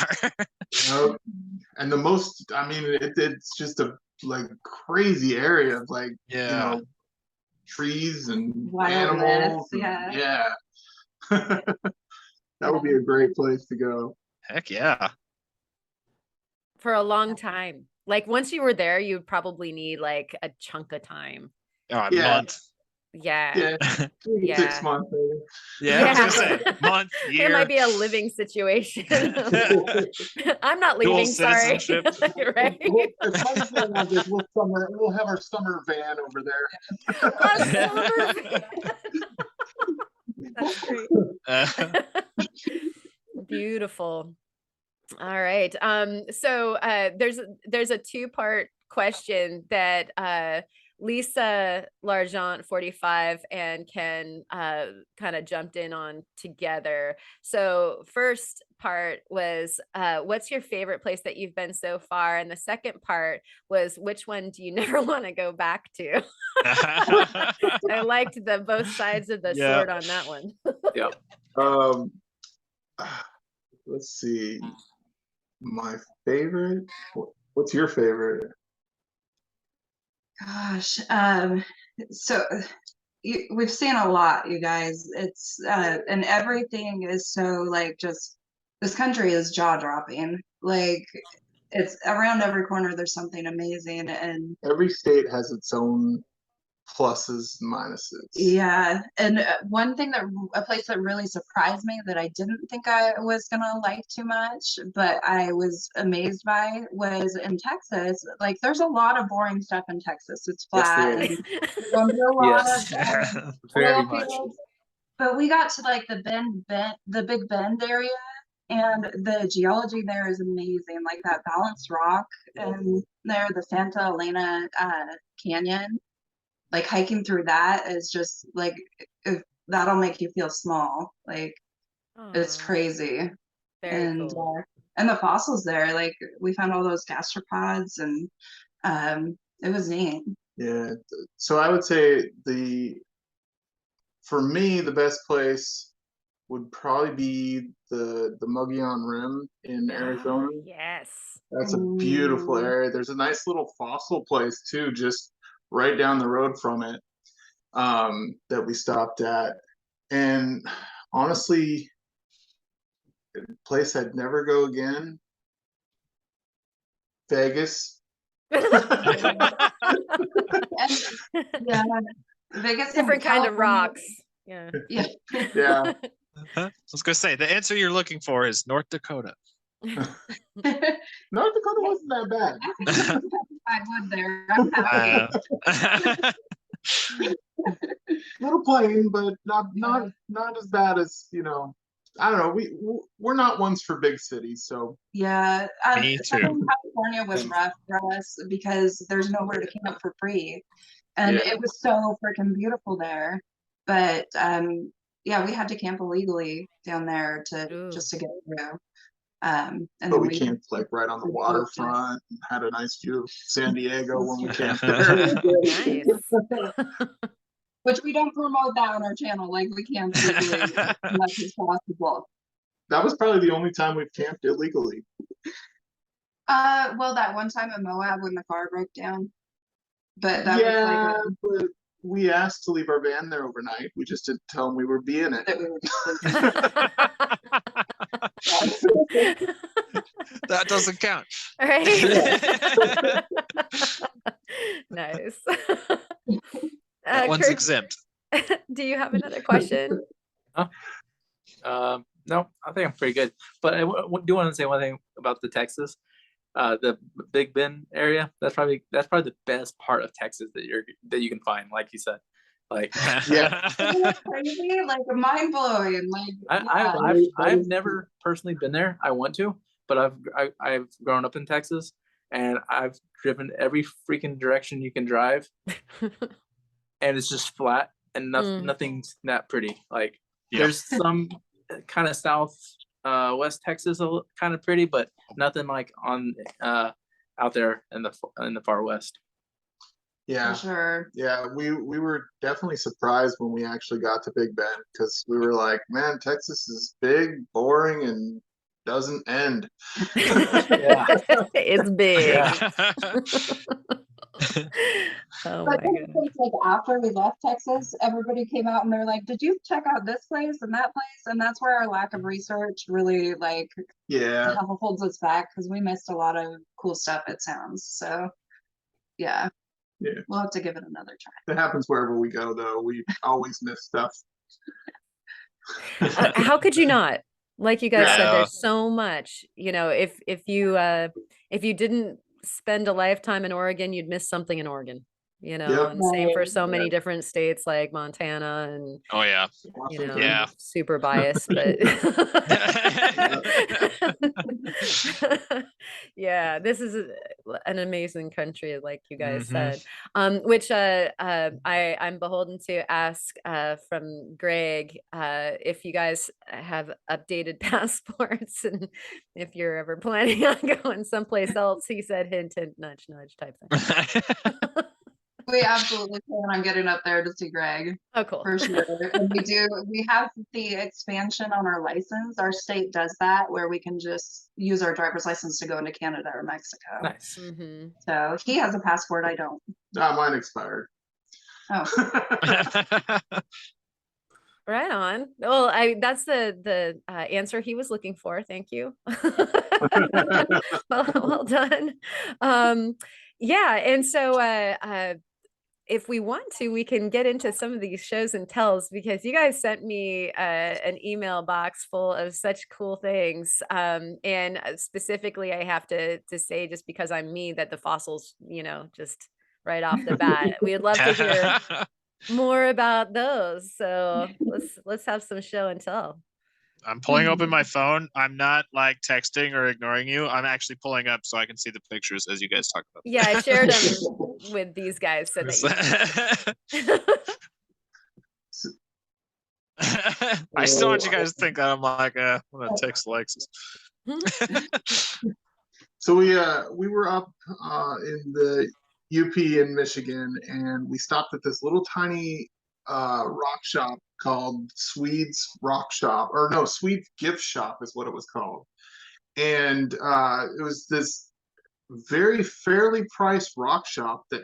And the most, I mean, it's just a like crazy area of like Yeah. trees and Wildness, animals. yeah. That would be a great place to go. Heck yeah. For a long time. Like once you were there, you would probably need like a chunk of time. Oh, a Yeah. month. Yeah. Yeah, Yeah. 6 months. Maybe. Yeah, I was gonna Yeah. say month, year. It might be a living situation. I'm not Dual leaving, sorry. citizenship. Right? As far as we're on this, we'll have our summer van over there. A summer van. That's great. Beautiful. All right. So there's a two-part question that Lisa Largent 45 and Ken kind of jumped in on together. So first part was what's your favorite place that you've been so far? And the second part was which one do you never want to go back to? I liked the both sides of the sword on that one. Yeah. Let's see. My favorite. What's your favorite? Gosh, so we've seen a lot, you guys. It's and everything is so like just this country is jaw-dropping. Like it's around every corner there's something amazing, and Every state has its own pluses and minuses. yeah, and one thing a place that really surprised me that I didn't think I was gonna like too much, but I was amazed by was in Texas. Like there's a lot of boring stuff in Texas. It's flat. Yes, And you don't do a lot Yes. of Very oil much. fields. But we got to like the Big Bend area, and the geology there is amazing. Like that balanced rock and there, the Santa Elena Canyon. Like hiking through that is just like that'll make you feel small. Like it's Aw, crazy. very And cool. and the fossils there, like we found all those gastropods, and it was neat. Yeah. So I would say for me, the best place would probably be the Mogollon Rim in Arizona. Yes. That's a beautiful Ooh. area. There's a nice little fossil place too, just right down the road from it, that we stopped at. And honestly, a place I'd never go again, Vegas. Yeah, Vegas. Different kind of rocks. Yeah. Yeah. Yeah. I was gonna say the answer you're looking for is North Dakota. North Dakota wasn't that bad. I would there. I'm happy. little plain, but not as bad as, you know. I don't know. We're not ones for big cities, so Yeah, Me too. Southern California was rough for us because there's nowhere to camp for free, and Yeah. it was so freaking beautiful there. But yeah, we had to camp illegally down there just to get through. And but then we camped like right on the waterfront and had a nice view of San Diego when we camped there. Nice. Which we don't promote that on our channel. Like we camp legally as much as possible. That was probably the only time we've camped illegally. Well, that one time in Moab when the car broke down. But that was like but we asked to leave our van there overnight. We just didn't tell them we were being it. that we were That doesn't count. Right? Nice. That one's Kurt, exempt. do you have another question? No, I think I'm pretty good. But I do want to say one thing about the Texas, the Big Bend area. That's probably the best part of Texas that you can find, like you said. Like, Yeah. crazy, like mind blowing. Like I've never personally been there. I want to, but I've grown up in Texas, and I've driven every freaking direction you can drive, and it's just flat and nothing's that pretty. Like, there's some kind of south west Texas kind of pretty, but nothing like on out there in the far west. Yeah, for sure. yeah, we were definitely surprised when we actually got to Big Bend, because we were like, man, Texas is big, boring, and doesn't end. Yeah. It's big. Yeah. Oh But my then god. it's like after we left Texas, everybody came out and they're like, "Did you check out this place and that place?" And that's where our lack of research really like Yeah, holds us back because we missed a lot of cool stuff at Sounds. So yeah, we'll have to give it another try. it happens wherever we go, though. We always miss stuff. How could you not? Like you guys said, Yeah. there's so much. You know, if you didn't spend a lifetime in Oregon, you'd miss something in Oregon. You know, Yep. and same for so Yeah. many different states like Montana and Oh yeah. you know, Yeah. super biased, but yeah, this is an amazing country, like you guys said. Which I'm beholden to ask from Greg if you guys have updated passports and if you're ever planning on going someplace else. He said hint, hint, nudge, nudge type thing. We absolutely plan on getting up there to see Greg. Oh, cool. For sure. And we have the expansion on our license. Our state does that where we can just use our driver's license to go into Canada or Mexico. Nice. Mm-hmm. So he has a passport, I don't. Mine expired. Oh. Right on. Well, that's the answer he was looking for. Thank you. well done. Yeah, and so if we want to, we can get into some of these shows and tells, because you guys sent me an email box full of such cool things. And specifically, I have to say, just because I'm me, that the fossils, you know, just right off the bat, we'd love to hear more about those. So let's have some show and tell. I'm pulling open my phone. I'm not like texting or ignoring you. I'm actually pulling up so I can see the pictures as you guys talk about. Yeah, I shared them with these guys so that I still want you guys to think that I'm like, I'm gonna text Alexis. So we were up in the UP in Michigan, and we stopped at this little tiny rock shop called Swede's Rock Shop, or no, Swede's Gift Shop is what it was called. And it was this very fairly priced rock shop that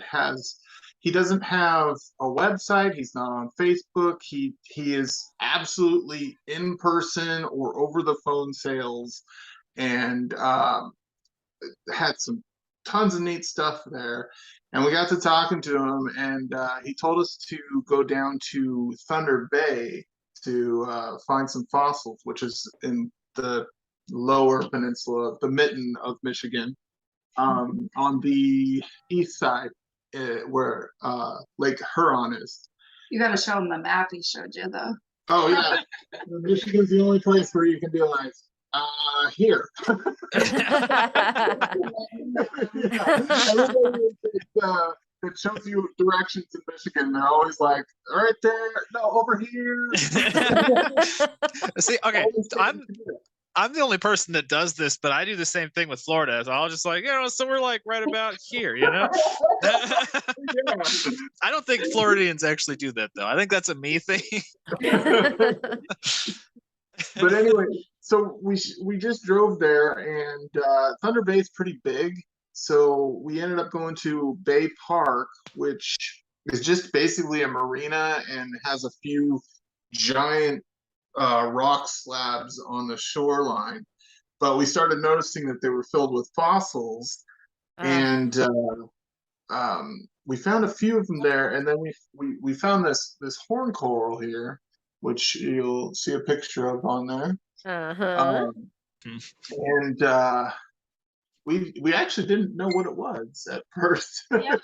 he doesn't have a website, he's not on Facebook, he is absolutely in person or over the phone sales, and had some tons of neat stuff there. And we got to talking to him, and he told us to go down to Thunder Bay to find some fossils, which is in the lower peninsula, the mitten of Michigan, on the east side, where Lake Huron is. You got to show them the map he showed you, though. Oh yeah, Michigan's the only place where you can be like, here. Everybody that shows you directions in Michigan, they're always like, right there, no, over here. See, okay, I'm the only person that does this, but I do the same thing with Florida. So I'll just like, so we're like right about here, Yeah. I don't think Floridians actually do that though. I think that's a me thing. But anyway, so we just drove there, and Thunder Bay is pretty big. So we ended up going to Bay Park, which is just basically a marina and has a few giant rock slabs on the shoreline. But we started noticing that they were filled with fossils, and we found a few of them there. And then we found this horn coral here, which you'll see a picture of on there. And we actually didn't know what it was at first. Yeah,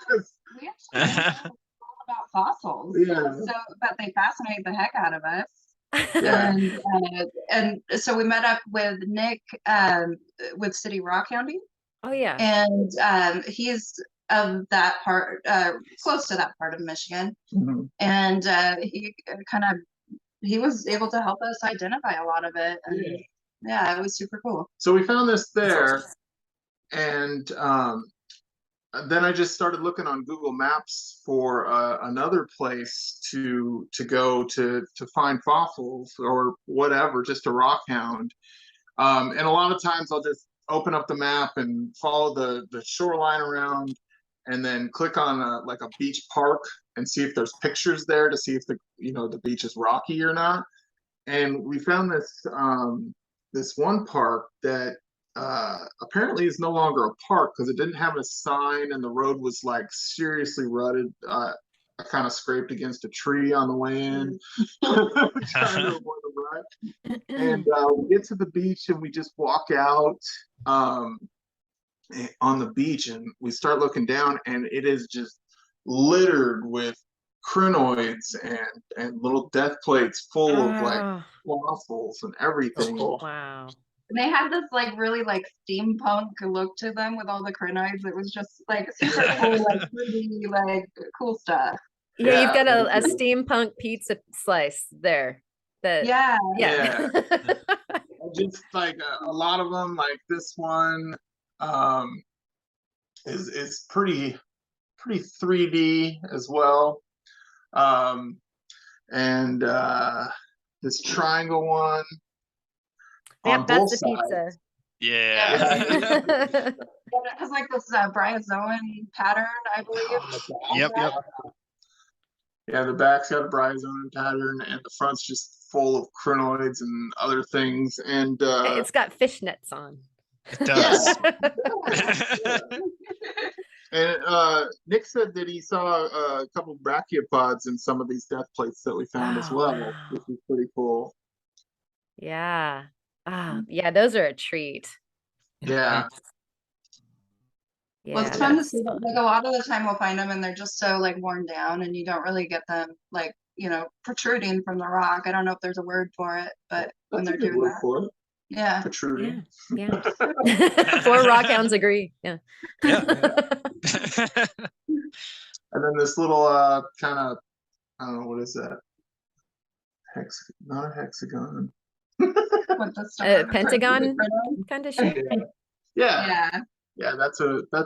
we actually didn't know all about fossils. Yeah. So, but they fascinate the heck out of us. Yeah. And so we met up with Nick with City Rockhounding. Oh yeah. And he's of that part, close to that part of Michigan. Mhm. And he was able to help us identify a lot of it. And yeah, it was super cool. So we found this there, and then I just started looking on Google Maps for another place to go to find fossils or whatever, just a rock hound. And a lot of times I'll just open up the map and follow the shoreline around, and then click on like a beach park and see if there's pictures there to see if the beach is rocky or not. And we found this one park that apparently is no longer a park because it didn't have a sign, and the road was like seriously rutted. I kind of scraped against a tree on the way in, trying to avoid a rut. And we get to the beach and we just walk out on the beach, and we start looking down, and it is just littered with crinoids and little death plates full of like fossils and everything. Cool. Wow. And they had this like really like steampunk look to them with all the crinoids. It was just like super cool, like pretty, like cool stuff. Yeah, you've got a steampunk pizza slice there. Yeah. Just like a lot of them, like this one is pretty 3D as well. And this triangle one. Yep, that's the pizza. Yeah. It has like this Ozone pattern, I believe. Yep. Yeah, the back's got a bryozoan pattern, and the front's just full of crinoids and other things. And it's got fishnets on. It does. And Nick said that he saw a couple brachiopods in some of these death plates that we found as well, which is pretty cool. Yeah. Yeah, those are a treat. Yeah. Well, it's fun to see them. Like a lot of the time we'll find them and they're just so like worn down, and you don't really get them like, protruding from the rock. I don't know if there's a word for it, but when they're doing that. For it. Yeah. Protruding. Yeah. Four rockhounds agree. Yeah. And then this little kind of, I don't know, what is that? Not a hexagon. Pentagon kind of shape. Yeah, that's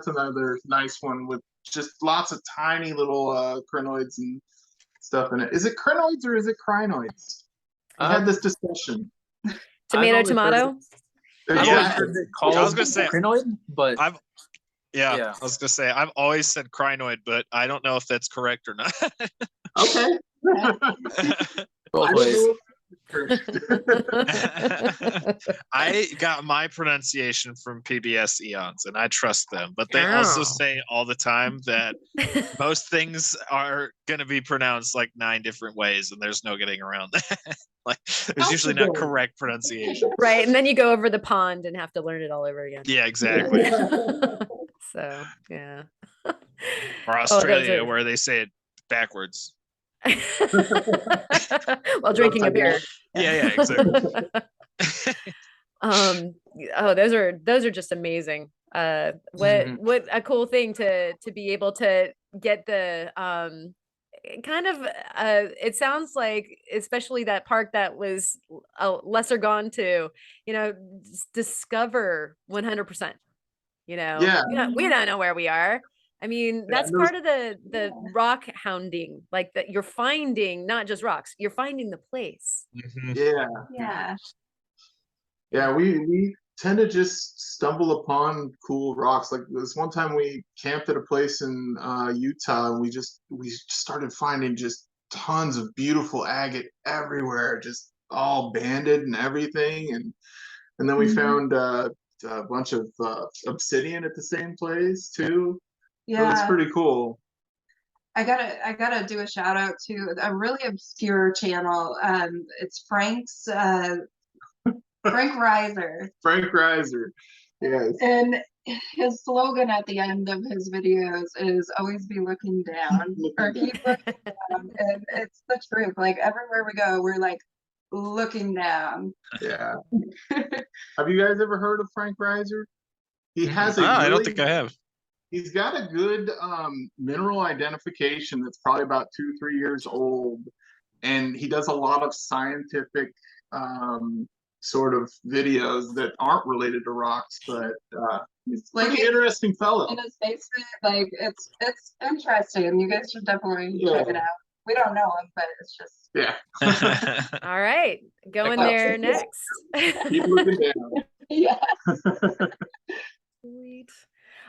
another nice one with just lots of tiny little crinoids and stuff in it. Is it crinoids or is it crinoids? We had this discussion. Tomato. Yeah. I was gonna say crinoid, but I was gonna say I've always said crinoid, but I don't know if that's correct or not. Okay. both ways. I got my pronunciation from PBS Eons, and I trust them. But they also say all the time that most things are going to be pronounced like 9 different ways, and there's no getting around that. Like, there's usually not correct pronunciation. Right, and then you go over the pond and have to learn it all over again. Yeah, exactly. So, yeah. Or Australia, where they say it backwards. While drinking a beer. Yeah, exactly. Oh, those are just amazing. What a cool thing to be able to get the kind of it sounds like, especially that park that was lesser gone to, discover 100%. Yeah. We don't know where we are. I mean, that's part of the rock hounding, like that you're finding not just rocks, you're finding the place. Yeah, we tend to just stumble upon cool rocks. Like this one time we camped at a place in Utah, and we started finding just tons of beautiful agate everywhere, just all banded and everything. And then we found a bunch of obsidian at the same place too. So it's pretty cool. I gotta do a shout out to a really obscure channel. It's Frank's Frank Reiser. Frank Reiser, yes. And his slogan at the end of his videos is "always be looking down" or "keep looking down," and it's the truth. Like everywhere we go, we're like looking down. Yeah. Have you guys ever heard of Frank Reiser? He has I don't think I have. He's got a good mineral identification that's probably about 2-3 years old, and he does a lot of scientific sort of videos that aren't related to rocks, but he's like an interesting fellow. In his basement, like it's interesting. You guys should definitely check it out. We don't know him, but it's just All right, going there next. Keep looking down. Yeah. Sweet.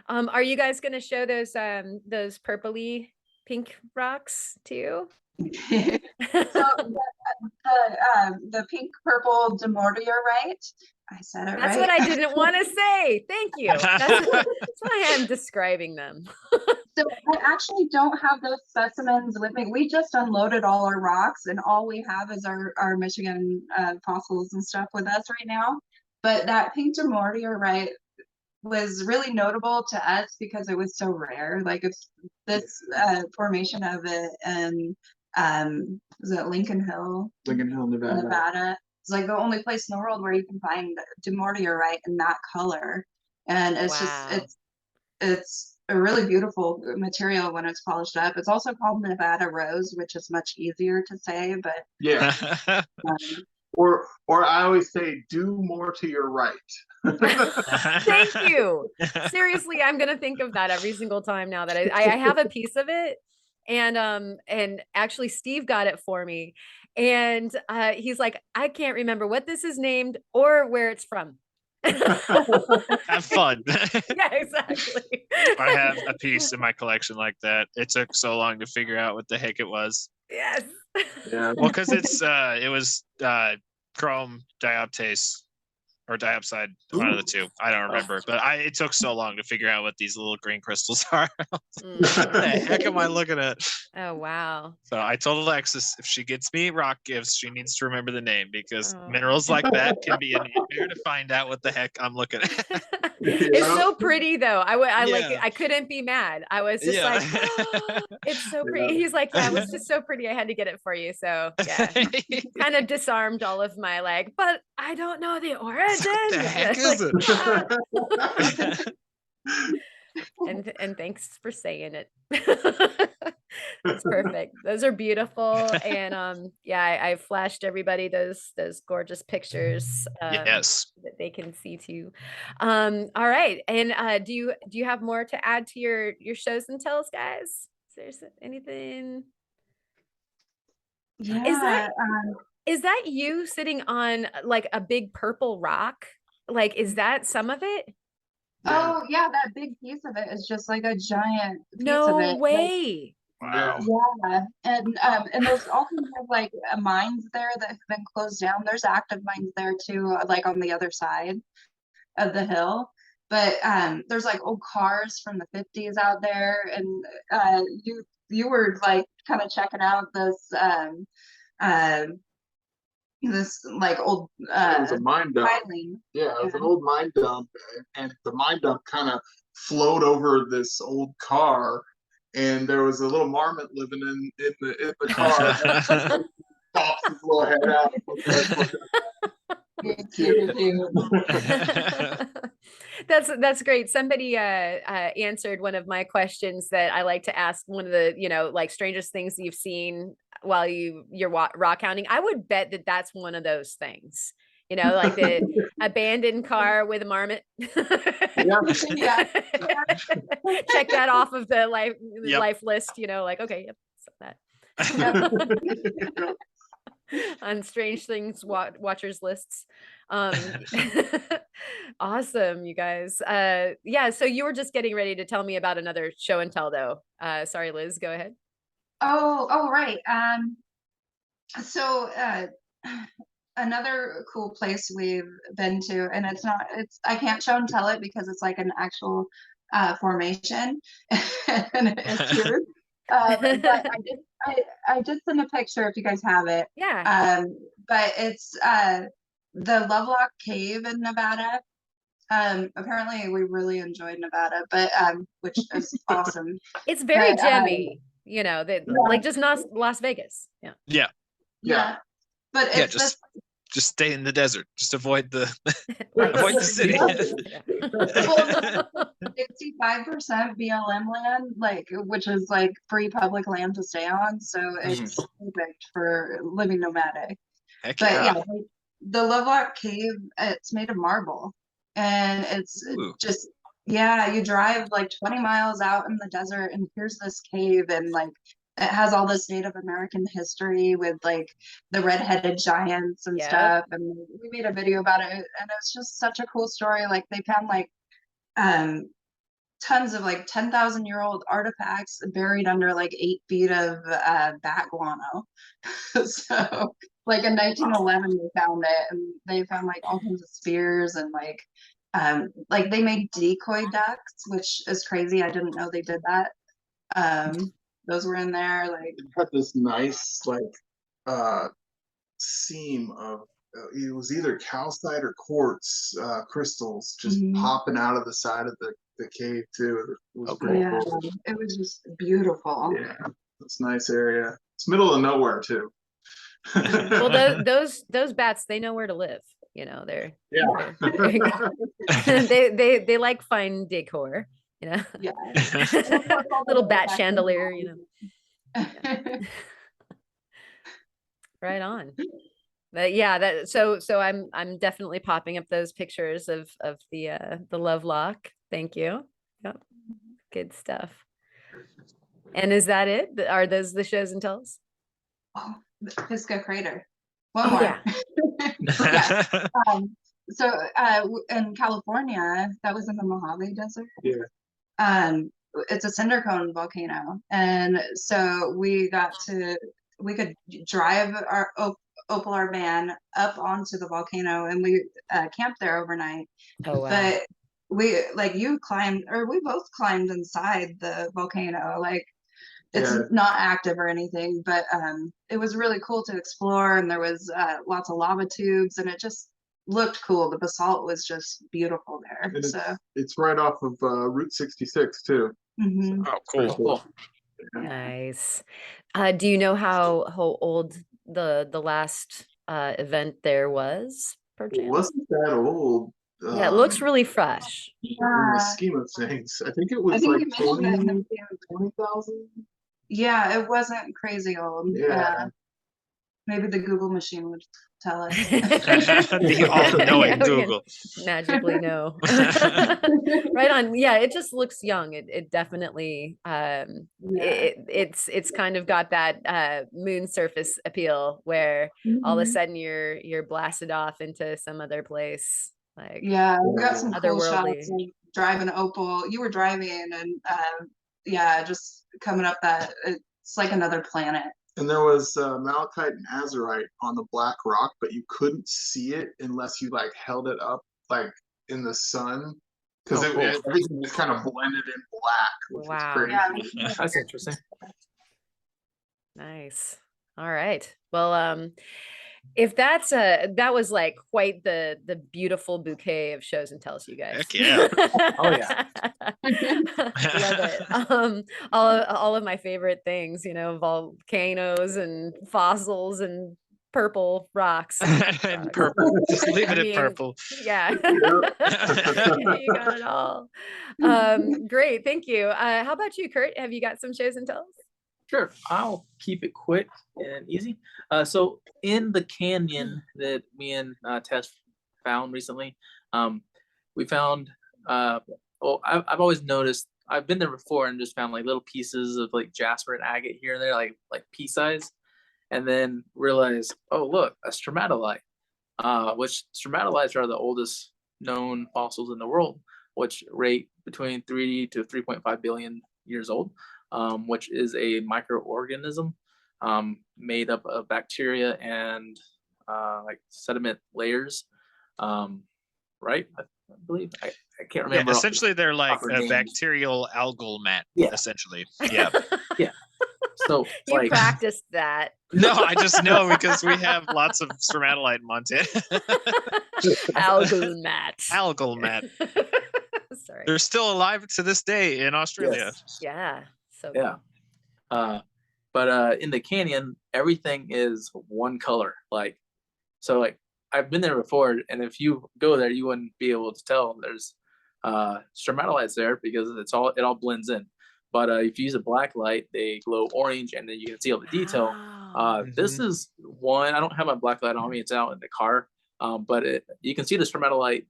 Are you guys gonna show those purpley pink rocks too? So the pink purple demordiorite. I said it right. That's what I didn't want to say. Thank you. That's why I'm describing them. So I actually don't have those specimens with me. We just unloaded all our rocks, and all we have is our Michigan fossils and stuff with us right now. But that pink demordiorite was really notable to us because it was so rare. Like it's this formation of it, and was it Lincoln Hill, Nevada. It's like the only place in the world where you can find demordiorite in that color, and it's just it's a really beautiful material when it's polished up. It's also called Nevada rose, which is much easier to say, but or I always say, do more to your right. Thank you. Seriously, I'm gonna think of that every single time now that I have a piece of it, and actually Steve got it for me, and he's like, I can't remember what this is named or where it's from. Have fun. Yeah, exactly. I have a piece in my collection like that. It took so long to figure out what the heck it was. Yes. Yeah. Well, because it was chrome dioptase or diopside, one of the two. I don't remember, but it took so long to figure out what these little green crystals are. What the heck am I looking at? Oh, wow. So I told Alexis, if she gets me rock gifts, she needs to remember the name, because minerals like that can be a nightmare to find out what the heck I'm looking at. It's so pretty though. I couldn't be mad. I was just like, oh, it's so pretty. He's like, yeah, it was just so pretty. I had to get it for you. So yeah, kind of disarmed all of my but I don't know the origin. What the heck is it? And thanks for saying it. That's perfect. Those are beautiful. And I flashed everybody those gorgeous pictures yes, that they can see too. All right. And do you have more to add to your shows and tells, guys? Is there anything? Yeah. Is that you sitting on like a big purple rock? Like, is that some of it? Oh yeah, that big piece of it is just like a giant piece of it. No way. wow. Yeah, and there's also like mines there that have been closed down. There's active mines there too, like on the other side of the hill. But there's like old cars from the 50s out there, and you were like kind of checking out this like old it was a mine dump. piling. Yeah, it was an old mine dump, and the mine dump kind of flowed over this old car, and there was a little marmot living in the car. Pops his little head out. That's great. Somebody answered one of my questions that I like to ask. One of the like strangest things you've seen while you're rock hounding. I would bet that that's one of those things. Like the abandoned car with a marmot. Yeah. Check that off of the life list. Like okay, yep, that. On strange things watchers lists. Awesome, you guys. Yeah, so you were just getting ready to tell me about another show and tell though. Sorry, Liz, go ahead. Oh right. So another cool place we've been to, and I can't show and tell it because it's like an actual formation and it's true. But I did send a picture if you guys have it. Yeah. But it's the Lovelock Cave in Nevada. Apparently we really enjoyed Nevada, but which is awesome. It's very gemmy, like just not Las Vegas. Yeah. But it's just stay in the desert. Just avoid the avoid the city. 65% BLM land, which is like free public land to stay on. So it's perfect for living nomadic. Heck But yeah. the Lovelock Cave, it's made of marble, and it's just you drive like 20 miles out in the desert, and here's this cave, and like it has all this Native American history with like the red-headed giants and stuff. And we made a video about it, and it's just such a cool story. Like they found like tons of like 10,000-year-old artifacts buried under like 8 feet of bat guano. So like in 1911 they found it, and they found like all kinds of spears, and like they made decoy ducks, which is crazy. I didn't know they did that. Those were in there. Like it had this nice seam of it was either calcite or quartz crystals just popping out of the side of the cave too. It was pretty cool. It was just beautiful. Yeah, it's a nice area. It's middle of nowhere too. Well, those bats, they know where to live. They're they like fine decor. Little bat chandelier. Right on. But yeah, so I'm definitely popping up those pictures of the Lovelock. Thank you. Yep. Good stuff. And is that it? Are those the shows and tells? Oh, Pisco Crater. One more. Yeah. So in California, that was in the Mojave Desert. Yeah. It's a cinder cone volcano, and so we could drive our Opel, our van, up onto the volcano, and we camped there overnight. Oh wow. But we we both climbed inside the volcano. Like it's not active or anything, but it was really cool to explore, and there was lots of lava tubes, and it just looked cool. The basalt was just beautiful there. And so it's right off of Route 66 too. Mm-hmm. Oh, cool. Nice. Do you know how old the last event there was? It wasn't that old. Yeah, it looks really fresh. In the scheme of things, I think it was like 20,000. Yeah, it wasn't crazy old. Yeah. Maybe the Google machine would tell us. The all-knowing Google. Magically know. Right on. Yeah, it just looks young. It definitely it's kind of got that moon surface appeal where all of a sudden you're blasted off into some other place. Like we got some cool otherworldly shots, like driving Opel. You were driving, and just coming up that it's like another planet. And there was malachite and azurite on the black rock, but you couldn't see it unless you like held it up like in the sun, because everything just kind of blended in black, which was crazy. Yeah, that's interesting. Nice. All right. Well, If that was like quite the beautiful bouquet of shows and tells, you guys. Heck yeah. Oh, yeah. Love it. All of my favorite things, volcanoes and fossils and purple rocks. And purple. Just leave it I at mean, purple. Yeah. You got it all. Great, thank you. How about you, Kurt? Have you got some shows and tells? Sure, I'll keep it quick and easy. So in the canyon that me and Tess found recently, we found. Well, I've always noticed. I've been there before and just found like little pieces of like jasper and agate here and there, like pea size, and then realized, oh look, a stromatolite. Which stromatolites are the oldest known fossils in the world, which rate between 3 to 3.5 billion years old. Which is a microorganism made up of bacteria and like sediment layers, right? I believe I can't remember. Yeah, essentially, they're like a names. bacterial algal mat. Yeah. Essentially, yeah. Yeah. So you like, practiced that. No, I just know because we have lots of stromatolite in Montana. Algal mat. Algal mat. Sorry. They're still alive to this day in Australia. yes. Yeah. So Yeah. cool. But in the canyon, everything is one color. Like, so like I've been there before, and if you go there, you wouldn't be able to tell there's stromatolites there because it all blends in. But if you use a black light, they glow orange, and then you can see all the detail. This is one. I don't have my black light on me; it's out in the car. But you can see the stromatolite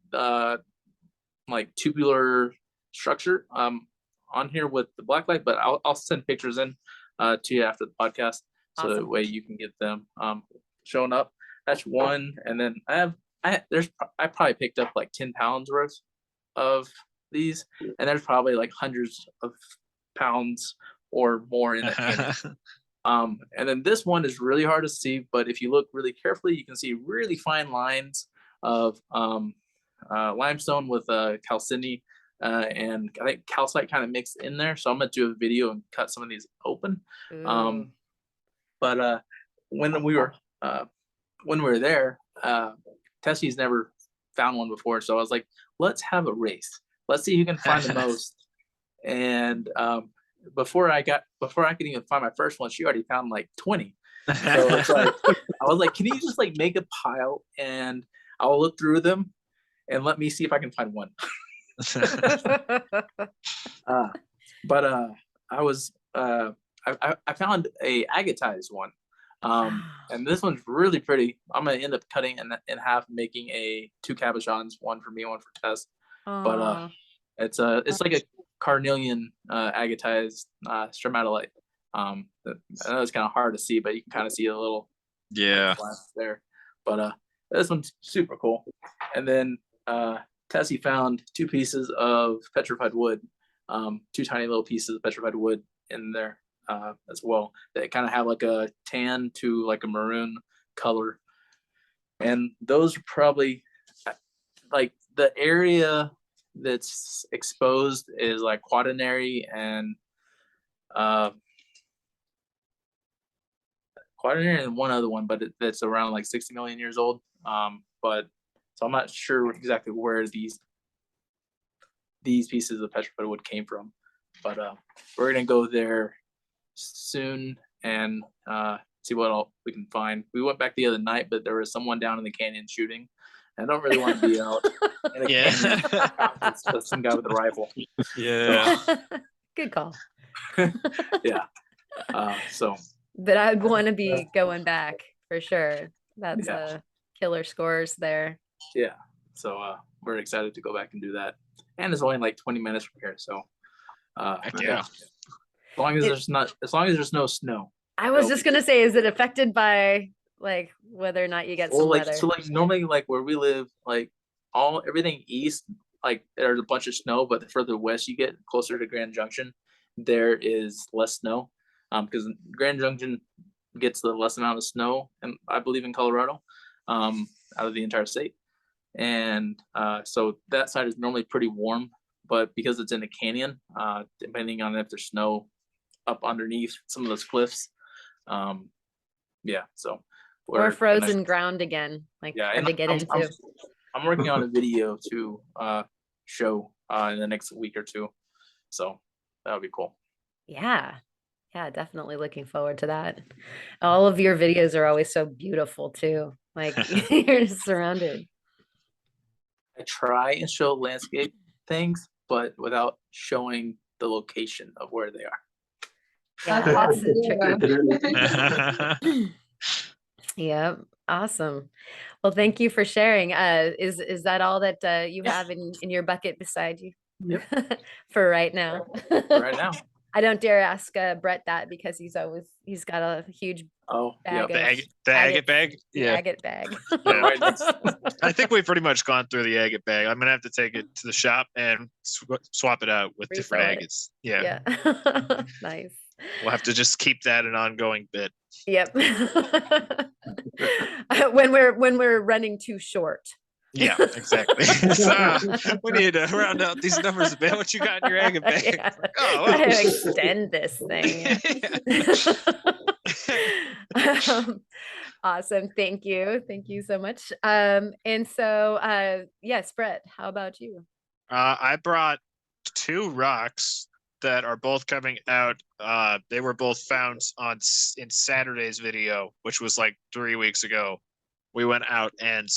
like tubular structure on here with the black light. But I'll send pictures in to you after the podcast, so Awesome. that way you can get them showing up. That's one, and then I probably picked up like 10 pounds worth of these, and there's probably like hundreds of pounds or more in that canyon. And then this one is really hard to see, but if you look really carefully, you can see really fine lines of limestone with calcine and I think calcite kind of mixed in there. So I'm gonna do a video and cut some of these open. But when we were there, Tessie's never found one before, so I was like, let's have a race. Let's see who can find the most. And before I could even find my first one, she already found like 20. So it's like, I was like, can you just like make a pile and I'll look through them and let me see if I can find one. But I found a agatized one. And this one's really pretty. I'm gonna end up cutting in half, making two cabochons, one for me, one for Tess. But it's like a carnelian agatized stromatolite. I know it's kind of hard to see, but you can kind of see a little there. But this one's super cool. And then Tessie found 2 pieces of petrified wood, 2 tiny little pieces of petrified wood in there as well. They kind of have like a tan to like a maroon color. And those are probably like the area that's exposed is like quaternary and one other one, but that's around like 60 million years old. But so I'm not sure exactly where these pieces of petrified wood came from, but we're gonna go there soon and see what all we can find. We went back the other night, but there was someone down in the canyon shooting. I don't really want to be out in a canyon. It's some guy with a rifle. Yeah. So. Good call. Yeah. So. But I'd want to be going back for sure. That's killer scores there. Yeah. So we're excited to go back and do that. And it's only like 20 minutes from here. So yeah. As long as there's no snow. I was just gonna say, is it affected by like whether or not you get some weather? So like normally like where we live, like everything east, like there's a bunch of snow, but the further west you get, closer to Grand Junction, there is less snow. Because Grand Junction gets the less amount of snow, and I believe in Colorado, out of the entire state. And so that side is normally pretty warm, but because it's in a canyon, depending on if there's snow up underneath some of those cliffs, so Or Or frozen ground again, like Yeah, hard and to get I'm, into. I'm working on a video to show in the next week or two, so that would be cool. Yeah. Yeah, definitely looking forward to that. All of your videos are always so beautiful too. Like you're just surrounded. I try and show landscape things, but without showing the location of where they are. Yeah, That's that's tricky. Yep. Awesome. Well, thank you for sharing. Is that all that you have in your bucket beside you? Yep. For right now. Right now. I don't dare ask Brett that because he's got a huge Oh, yeah. bag The of agate bag? the Yeah. agate bag. Yeah. Right next. I think we've pretty much gone through the agate bag. I'm gonna have to take it to the shop and swap it out with different Refill it. agates. Yeah. Yeah. Nice. We'll have to just keep that an ongoing bit. Yep. when we're running too short. Yeah, exactly. So, we need to round out these numbers a bit. What you got in your agate bag? Yeah. Oh, I well. extend this thing. Awesome. Thank you. Thank you so much. And so yes, Brett, how about you? I brought 2 rocks that are both coming out. They were both found in Saturday's video, which was like 3 weeks ago. We went out and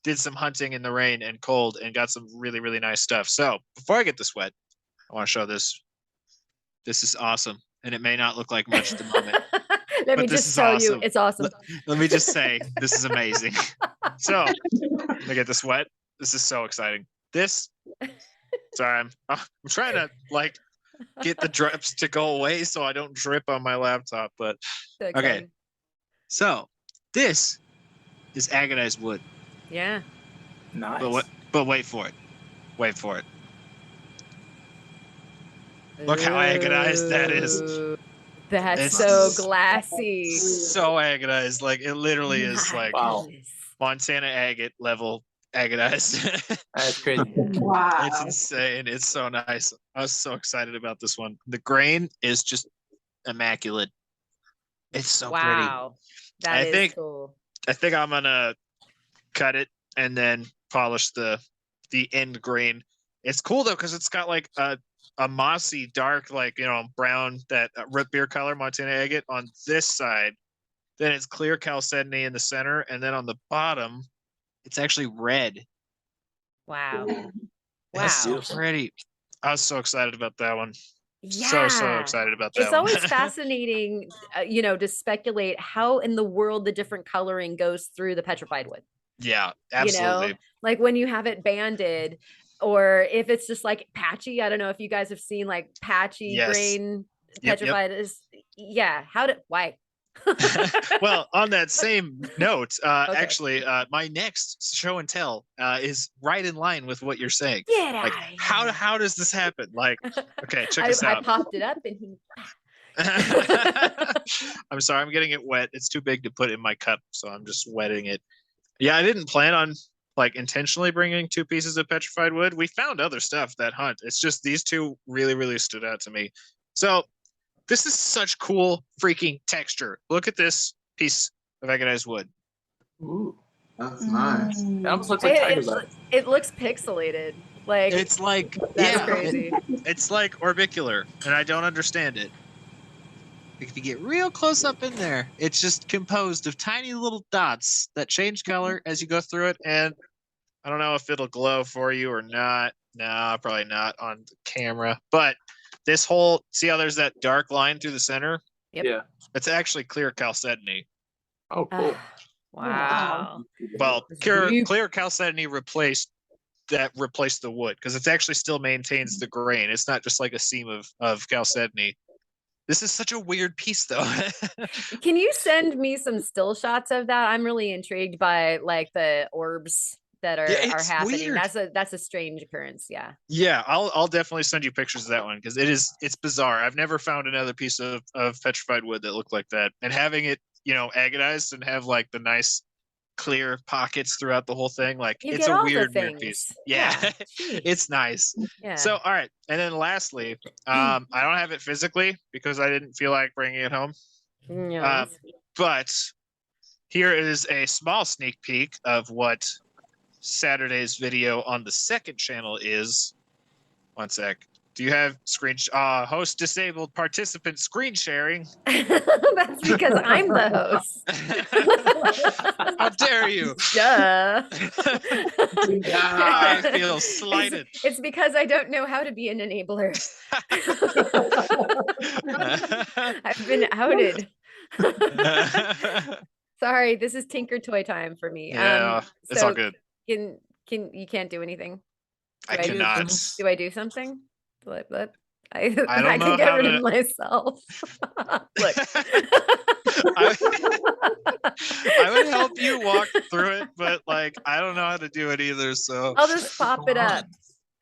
did some hunting in the rain and cold and got some really, really nice stuff. So before I get this wet, I want to show this. This is awesome. And it may not look like much at the moment. Let me this just is tell awesome. you, it's awesome. Let me just say, this is amazing. So, let me get this wet. This is so exciting. Sorry, I'm trying to like get the drips to go away so I don't drip on my laptop. But So okay, exciting. so this is agonized wood. Yeah. Nice. But wait for it. Wait for it. Look how agonized that is. Ooh, that's It's so glassy. so agonized. Like it literally is My like Wow. goodness. Montana agate level agonized. That's crazy. Wow. It's insane. It's so nice. I was so excited about this one. The grain is just immaculate. It's so pretty. Wow. I That is think- cool. I think I'm gonna cut it and then polish the end grain. It's cool though because it's got like a mossy dark, like brown, that root beer color Montana agate on this side. Then it's clear chalcedony in the center, and then on the bottom, it's actually red. Wow. It's so Wow. pretty. I was so excited about that one. Yeah. So excited about that It's one. always fascinating, to speculate how in the world the different coloring goes through the petrified wood. Yeah, absolutely. Like when you have it banded, or if it's just like patchy. I don't know if you guys have seen like patchy Yes. grain Yep. petrified is. Yeah. Why? Well, on that same note, Okay. actually, my next show and tell is right in line with what you're saying. Get out Like, of here. how does this happen? Like, okay, check this I out. popped it up and he. I'm sorry, I'm getting it wet. It's too big to put in my cup, so I'm just wetting it. Yeah, I didn't plan on like intentionally bringing 2 pieces of petrified wood. We found other stuff that hunt. It's just these 2 really, really stood out to me. So this is such cool freaking texture. Look at this piece of agonized wood. Ooh. That's nice. It almost looks like tiger's eye. It looks pixelated. Like It's like, that's yeah, crazy. it's like orbicular, and I don't understand it. If you get real close up in there, it's just composed of tiny little dots that change color as you go through it, and I don't know if it'll glow for you or not. No, probably not on the camera. But this whole, see how there's that dark line through the center? Yep. Yeah. It's actually clear chalcedony. Oh, cool. Wow. Well, It's clear deep. chalcedony replaced the wood because it actually still maintains the grain. It's not just like a seam of chalcedony. This is such a weird piece, though. Can you send me some still shots of that? I'm really intrigued by like the orbs that are it's happening. weird. That's a strange occurrence. Yeah. Yeah, I'll definitely send you pictures of that one because it's bizarre. I've never found another piece of petrified wood that looked like that. And having it, agonized and have like the nice clear pockets throughout the whole thing, like You it's get a all the weird things. piece. Yeah, Jeez. it's nice. Yeah. So all right, and then lastly, I don't have it physically because I didn't feel like bringing it home. Yeah. But here is a small sneak peek of what Saturday's video on the second channel is. One sec. Do you have host disabled participant screen sharing? That's because I'm the host. How dare you? Duh. I feel slighted. It's because I don't know how to be an enabler. I've been outed. Sorry, this is Tinker Toy time for me. Yeah, it's all good. You can't do anything. I cannot. Do I do something? But I don't can know get how rid to- of myself. Look. I would help you walk through it, but like I don't know how to do it either. So I'll just pop it up.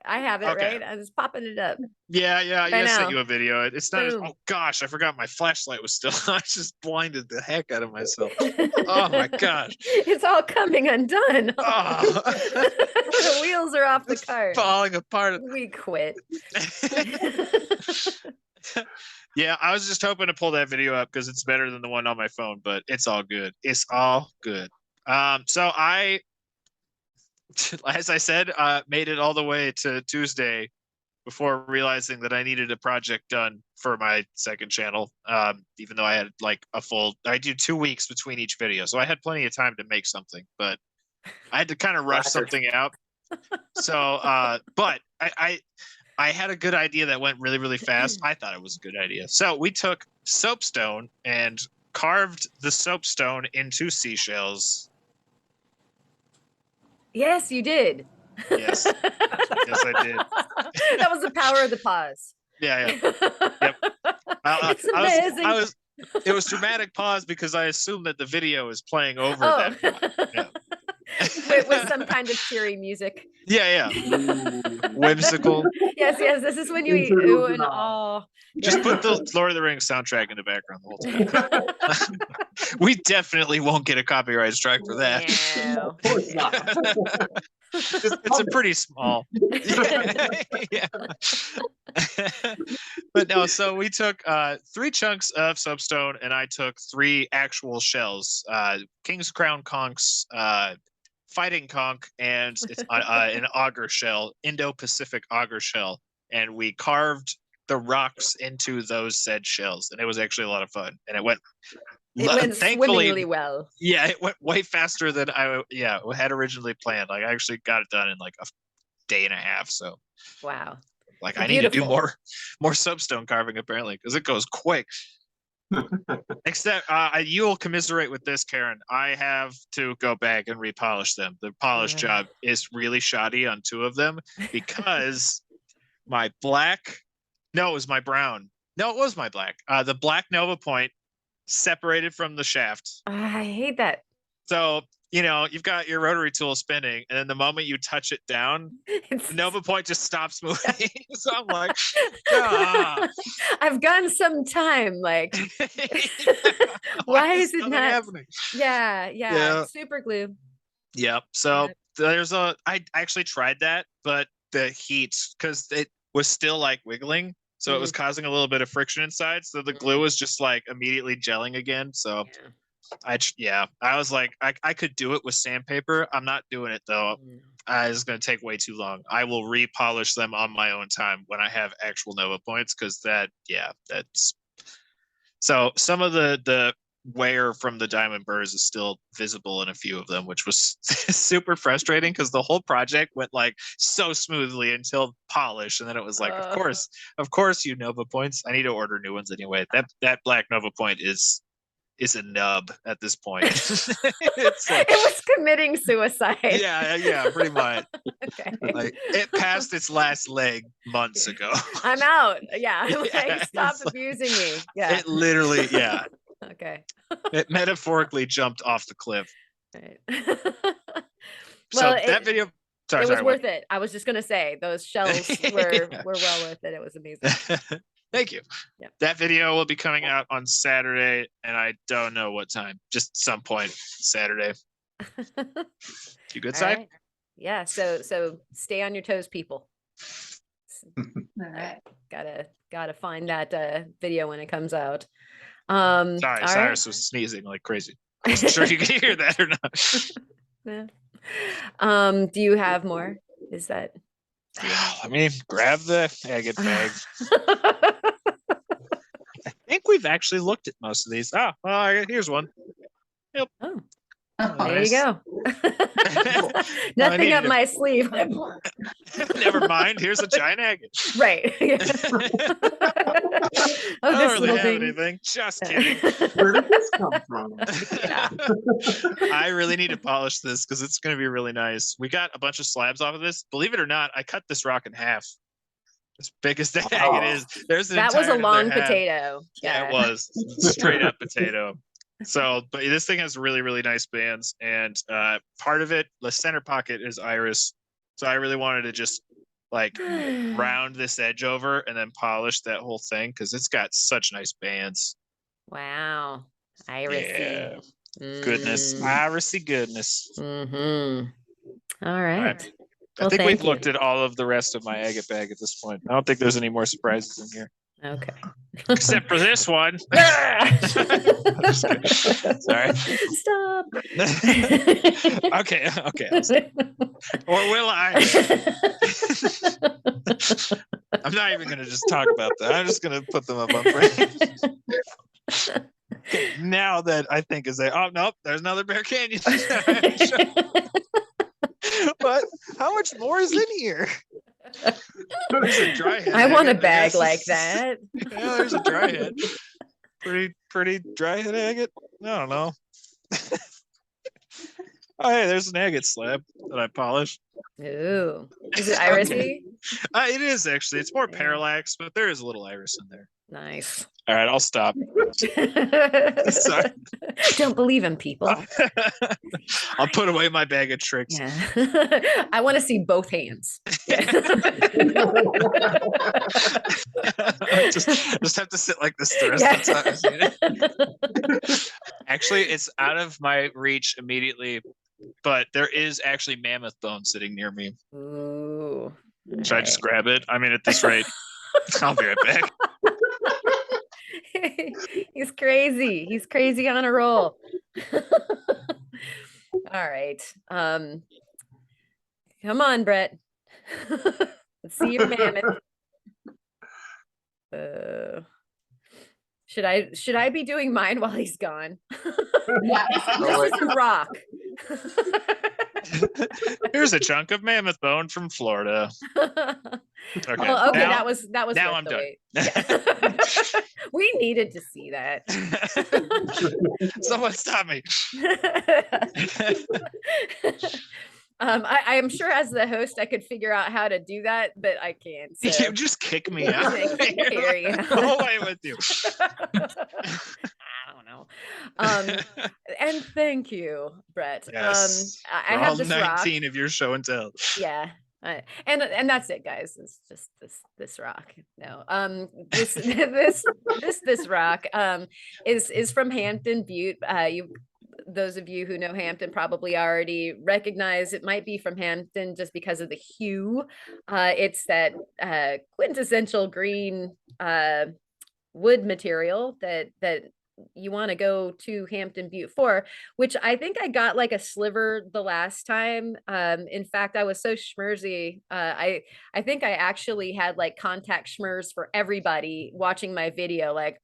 I have it, Okay. right? I'm just popping it up. yeah, I I sent know. you a video. It's not. Boom. Oh gosh, I forgot my flashlight was still. I just blinded the heck out of myself. Oh my gosh. It's all coming undone. Oh. The wheels are off the It's cart. falling apart. We quit. Yeah, I was just hoping to pull that video up because it's better than the one on my phone, but it's all good. It's all good. So I, as I said, made it all the way to Tuesday before realizing that I needed a project done for my second channel. Even though I had like I do 2 weeks between each video, so I had plenty of time to make something, but I had to kind of rush something out. So, but I had a good idea that went really, really fast. I thought it was a good idea. So we took soapstone and carved the soapstone into seashells. Yes, you did. Yes. Yes, I did. That was the power of the pause. Yeah. Yep. It's amazing. It was dramatic pause because I assumed that the video is playing over that. Yeah. With some kind of cheery music. Yeah. Whimsical. Yes. This is when you eat ooh and oh. Just put the Lord of the Rings soundtrack in the background the whole time. We definitely won't get a copyright strike for that. No. Of course not. It's a pretty small. Yeah. But no, so we took 3 chunks of soapstone and I took 3 actual shells. King's Crown conchs, fighting conch, and it's an auger shell, Indo-Pacific auger shell. And we carved the rocks into those said shells, and it was actually a lot of fun. And it went swimmingly well. Yeah, it went way faster than I had originally planned. Like I actually got it done in like a day and a half. So Wow. like I need to do more soapstone carving apparently because it goes quick. Except you'll commiserate with this, Karen. I have to go back and repolish them. The polish job is really shoddy on 2 of them because my black. No, it was my brown. No, it was my black. The black Nova Point separated from the shaft. I hate that. So, you've got your rotary tool spinning, and then the moment you touch it down, the Nova Point just stops moving. So I'm like, I've gone some time. Like, why is it not happening? Yeah. Super glue. Yep. So I actually tried that, but the heat, because it was still like wiggling. So it was causing a little bit of friction inside. So the glue was just like immediately gelling again. So I was like, I could do it with sandpaper. I'm not doing it though. It's going to take way too long. I will repolish them on my own time when I have actual Nova points. Cause that's so some of the wear from the diamond burrs is still visible in a few of them, which was super frustrating because the whole project went like so smoothly until polish, and then it was like, of course, you Nova points. I need to order new ones anyway. That black Nova point is a nub at this point. It's like, it was committing suicide. Yeah, pretty much. Okay. Like it passed its last leg months ago. I'm out. Yeah. Like, stop abusing me. Yeah. It literally, Okay. It metaphorically jumped off the cliff. Right. So that video, it was worth it. I was just gonna say those shells were well worth it. It was amazing. Thank you. Yeah. That video will be coming out on Saturday, and I don't know what time. Just some point Saturday. You good, Sai? Right. Yeah. So stay on your toes, people. All right. Gotta find that video when it comes out. Sorry, all Cyrus right. was sneezing like crazy. I'm not sure you can hear that or not. Yeah. Do you have more? Is that? Let me grab the agate bag. I think we've actually looked at most of these. Oh, well, here's one. Yep. Oh, Oh, there nice. you go. Nothing needed up to- my sleeve. Never mind. Here's a giant agate. Right. I Oh, don't this really little have thing. anything. Just kidding. Where did this come from? Yeah. I really need to polish this because it's going to be really nice. We got a bunch of slabs off of this. Believe it or not, I cut this rock in half. As big as that agate is, there's an That was a entire long other half. potato. Yeah, it was straight up potato. So, but this thing has really, really nice bands, and part of it, the center pocket is iris. So I really wanted to just like round this edge over and then polish that whole thing because it's got such nice bands. Wow. Irisy. Yeah. Goodness, irisy goodness. Mm-hmm. All All right. right. Well, I think thank we've you. looked at all of the rest of my agate bag at this point. I don't think there's any more surprises in here, Okay. except for this one. Just kidding. Sorry. Stop. Okay. I'll stop. Or will I? I'm not even going to just talk about that. I'm just going to put them up on frame. Okay, now that I think is oh nope, there's another Bear Canyon. But how much more is in here? There's a dry head. I want a agate, bag guess. like that. Yeah, there's a dry head. Pretty dry head agate. I don't know. Oh, hey, there's an agate slab that I polished. Ooh. Is it irisy? It is actually. It's more Yeah. parallax, but there is a little iris in there. Nice. All right, I'll stop. Sorry. Don't believe in people. I'll put away my bag of tricks. Yeah. I want to see both hands. Yeah. just have to sit like this the rest Yeah. of the time. Actually, it's out of my reach immediately, but there is actually mammoth bone sitting near me. Ooh. Should I just grab it? I mean, at this rate, I'll be right back. He's crazy. He's crazy on a roll. All right. Come on, Brett. Let's see your mammoth. Should I be doing mine while he's gone? Yeah. This is a rock. Here's a chunk of mammoth bone from Florida. Okay, Well, okay, now, that was now worth I'm the done. wait. Yeah. We needed to see that. Someone stop me. I am sure as the host I could figure out how to do that, but I can't. So. You just kick me out. Here you go. Go away with you. I don't know. And thank you, Brett. Yes. I For have all this 19 rock. of your show and tell. Yeah. And that's it, guys. It's just this rock. No. This rock is from Hampton Butte. Those of you who know Hampton probably already recognize it might be from Hampton just because of the hue. It's that quintessential green wood material that you want to go to Hampton Butte for, which I think I got like a sliver the last time. In fact, I was so schmersy. I think I actually had like contact schmers for everybody watching my video. Like,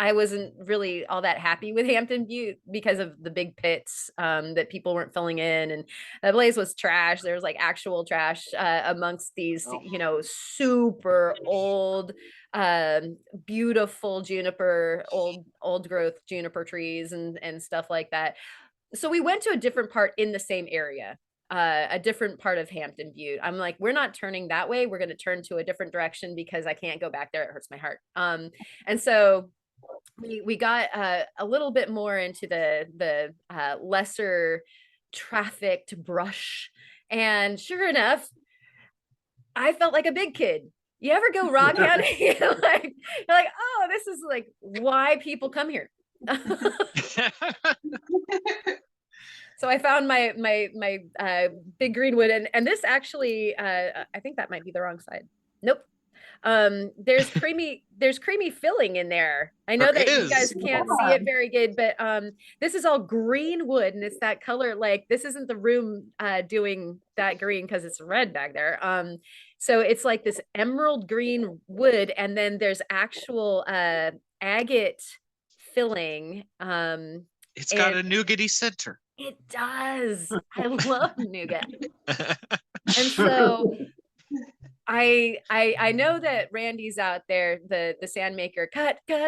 I wasn't really all that happy with Hampton Butte because of the big pits that people weren't filling in, and the place was trash. There was like actual trash amongst these, super old, beautiful juniper, old growth juniper trees and stuff like that. So we went to a different part in the same area. A different part of Hampton Butte. I'm like, we're not turning that way. We're going to turn to a different direction because I can't go back there. It hurts my heart. And so we got a little bit more into the lesser trafficked brush, and sure enough, I felt like a big kid. You ever go rock hounding? you're like, oh, this is like why people come here. So I found my big green wood, and this actually, I think that might be the wrong side. Nope. There's creamy filling in there. I know There that you is. guys can't see it very good, but this is all green wood, and it's that color. Like, this isn't the room doing that green because it's red back there. So it's like this emerald green wood, and then there's actual agate filling. It's got a nougaty center. It does. I love nougat. And so I know that Randy's out there, the sand maker. Cut. Yeah.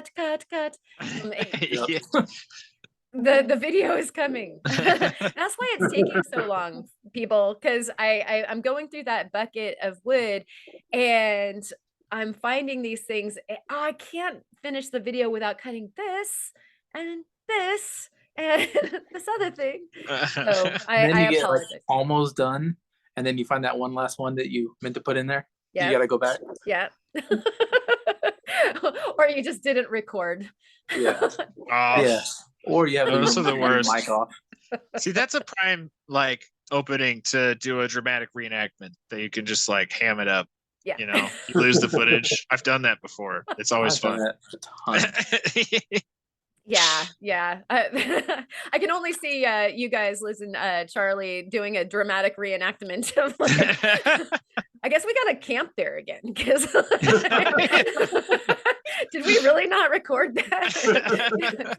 The video is coming. That's why it's taking so long, people, because I'm going through that bucket of wood and I'm finding these things. I can't finish the video without cutting this and this and this other thing. So And then I you get like apologize. almost done, and then you find that one last one that you meant to put in there. Yeah. You gotta go back. Yeah. Or you just didn't record. Yeah. Oh, Yeah. Or you have Those your are the worst. mic off. see, that's a prime like opening to do a dramatic reenactment that you can just like ham it up. Yeah. You know, you lose the footage. I've done that before. It's always I've done fun. that a ton. Yeah. I can only see you guys, listen, Charlie, doing a dramatic reenactment of I guess we gotta camp there again because did we really not record that?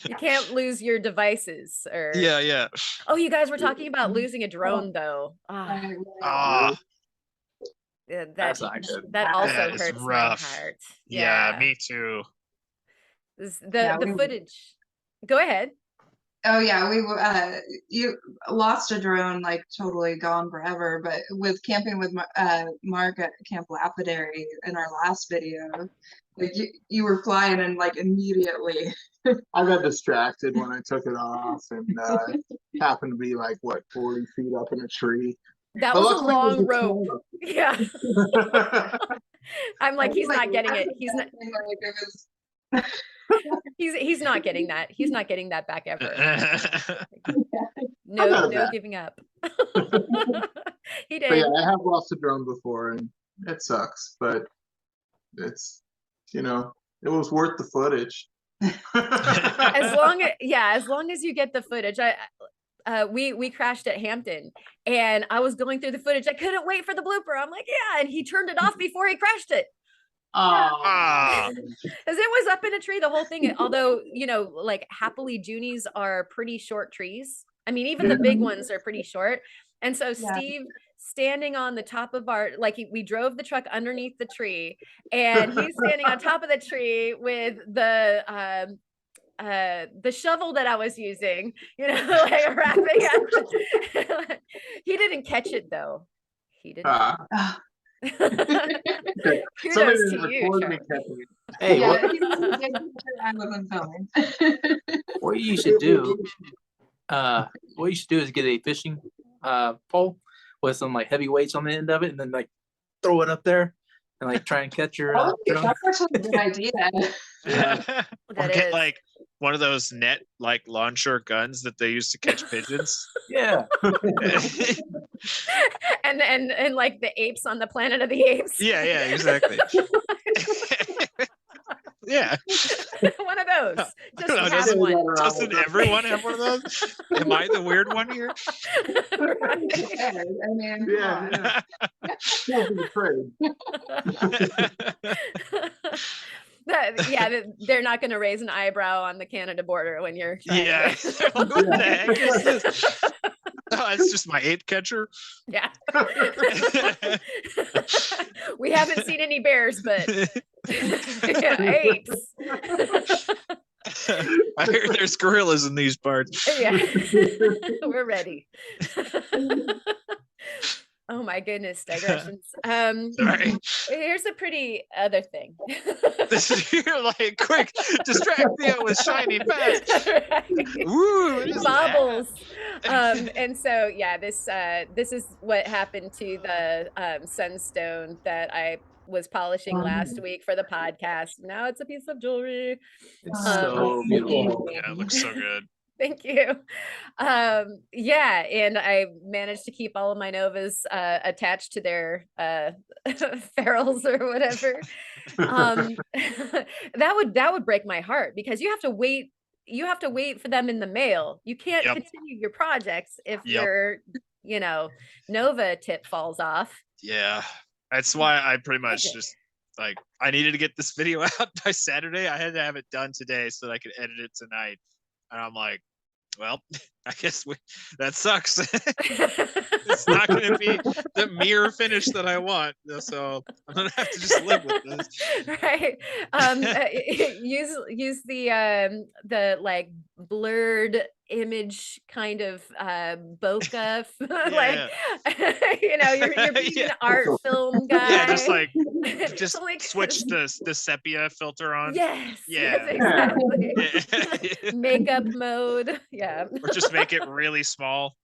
You can't lose your devices or Yeah. Oh, you guys were talking about losing a drone though. Ah, That's not good. That also That is hurts rough. my heart. yeah, me too. The footage. Go ahead. Oh yeah, we you lost a drone, like totally gone forever. But with camping with Mark at Camp Lapidary in our last video, like you were flying and like immediately. I got distracted when I took it off and happened to be like, what, 40 feet up in a tree. That But was a luckily it long was rope. Yeah. I'm like, he's not getting it. He's not. Like it was. He's not getting that. He's not getting that back ever. No, not no bad. giving up. He But did. yeah, I have lost a drone before and it sucks, but it's, it was worth the footage. As long as you get the footage. We crashed at Hampton and I was going through the footage. I couldn't wait for the blooper. I'm like, yeah, and he turned it off before he crashed it. Ah. As it was up in a tree the whole thing. Although, like happily Junies are pretty short trees. I mean, even the big ones are pretty short. And so Steve standing on the top of we drove the truck underneath the tree and he's standing on top of the tree with the shovel that I was using, like wrapping up. He didn't catch it though. He didn't. Somebody Kudos didn't to you, record me Charlie. catching it. Hey, Yeah, what I wasn't filming. what you should do? What you should do is get a fishing pole with some like heavy weights on the end of it, and then like throw it up there and like try and catch your. Oh, that's actually a good idea. Or That get is. like one of those net like launcher guns that they use to catch pigeons. Yeah. and like the apes on the Planet of the Apes. Yeah, exactly. Yeah. One of those. I Just don't know, have doesn't- one. Doesn't everyone have one of those? Am I the weird one here? Right. Yeah, I mean, Yeah. Don't be afraid. They're not going to raise an eyebrow on the Canada border when you're trying Yeah. to- What the heck is this? Oh, it's just my ape catcher. Yeah. We haven't seen any bears, but apes. I hear there's gorillas in these parts. Yeah. We're ready. Oh my goodness, digressions. Sorry. Here's a pretty other thing. This is you're like quick, distract Theo with shiny fast. Right. Woo! What is Bobbles. that? And so this is what happened to the sunstone that I was polishing last week for the podcast. Now it's a piece of jewelry. It's so beautiful. Yeah, it looks so good. Thank you. Yeah, and I managed to keep all of my Novas attached to their ferals or whatever. That would break my heart because you have to wait. You have to wait for them in the mail. You can't Yep. continue your projects if Yep. your, Nova tip falls off. Yeah. That's why I pretty much just like, I needed to get this video out by Saturday. I had to have it done today so that I could edit it tonight. And I'm like, well, I guess that sucks. It's not going to be the mirror finish that I want. So I'm going to have to just live with this. Right. Use the like blurred image kind of bokeh like you're being an art film guy. Yeah, just switch the sepia filter on. Yes. Yeah. Exactly. Makeup mode. Yeah. Or just make it really small.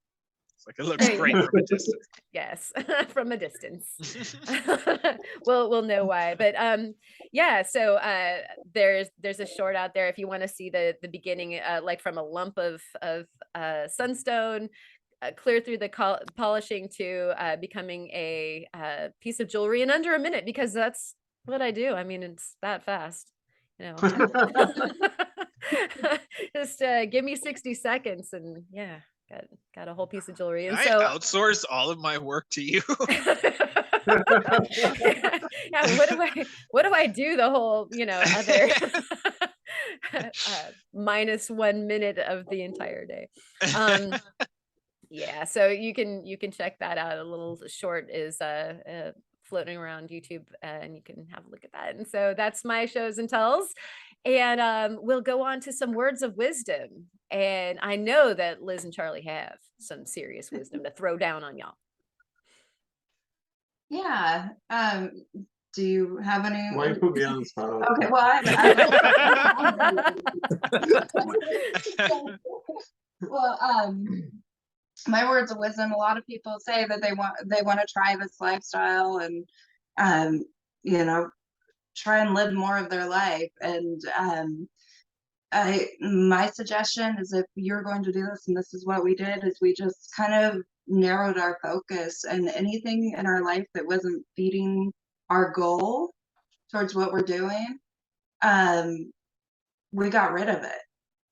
It's like it looks great from a distance. Yes, from a distance. We'll know why. But yeah, so there's a short out there if you want to see the beginning, like from a lump of sunstone, clear through the polishing to becoming a piece of jewelry in under a minute, because that's what I do. I mean, it's that fast, just give me 60 seconds and yeah, got a whole piece of jewelry. And so I outsource all of my work to you. Yeah, what do I do the whole other minus 1 minute of the entire day? Yeah, so you can check that out. A little short is floating around YouTube, and you can have a look at that. And so that's my shows and tells, and we'll go on to some words of wisdom. And I know that Liz and Charlie have some serious wisdom to throw down on y'all. Yeah. Do you have any? Why you put me on the spot? Okay. Well, my words of wisdom. A lot of people say that they want to try this lifestyle and, try and live more of their life. And my suggestion is, if you're going to do this, and this is what we did, is we just kind of narrowed our focus, and anything in our life that wasn't feeding our goal towards what we're doing, we got rid of it.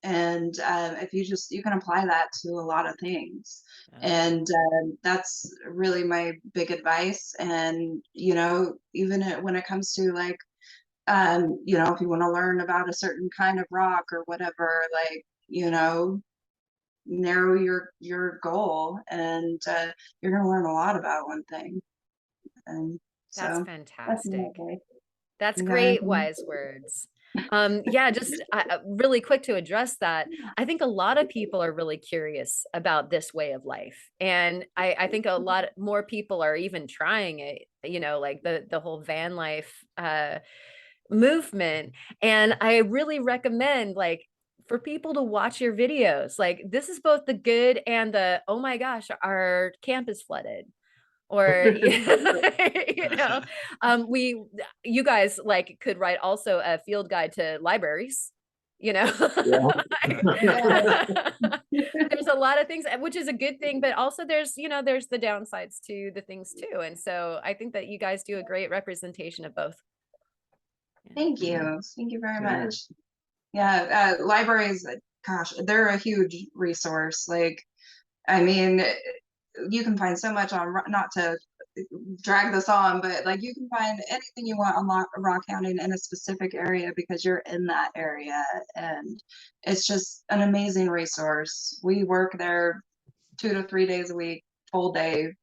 And if you can apply that to a lot of things. And that's really my big advice. And even when it comes to like if you want to learn about a certain kind of rock or whatever, like narrow your goal, and you're going to learn a lot about one thing. And that's so fantastic. That's great wise words. Yeah, just really quick to address that. I think a lot of people are really curious about this way of life, and I think a lot more people are even trying it, like the whole van life movement. And I really recommend, like, for people to watch your videos. Like, this is both the good and the, oh my gosh, our camp is flooded. Or you guys like could write also a field guide to libraries. There's a lot of things, which is a good thing, but also there's the downsides to the things too. And so I think that you guys do a great representation of both. Thank you very much. Yeah, libraries, gosh, they're a huge resource. Like, I mean, you can find so much on, not to drag this on, but like you can find anything you want on rock hounding in a specific area because you're in that area, and it's just an amazing resource. We work there 2 to 3 days a week, full day,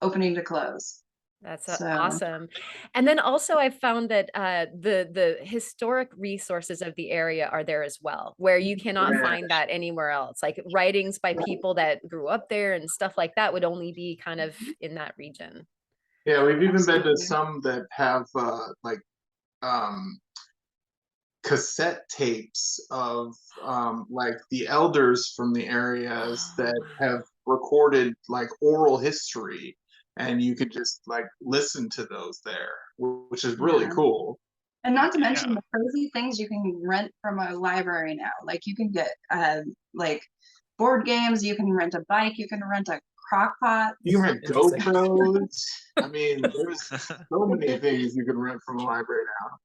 opening to close. That's awesome. And then also I found that the historic resources of the area are there as well, where you cannot find that anywhere else. Like writings by people that grew up there and stuff like that would only be kind of in that region. Yeah, we've even been to some that have cassette tapes of like the elders from the areas that have recorded like oral history. And you could just like listen to those there, which is really cool. And not to mention the crazy things you can rent from a library now. Like you can get like board games, you can rent a bike, you can rent a crock pot. You can rent Interesting. GoPros. I mean, there's so many things you can rent from a library now.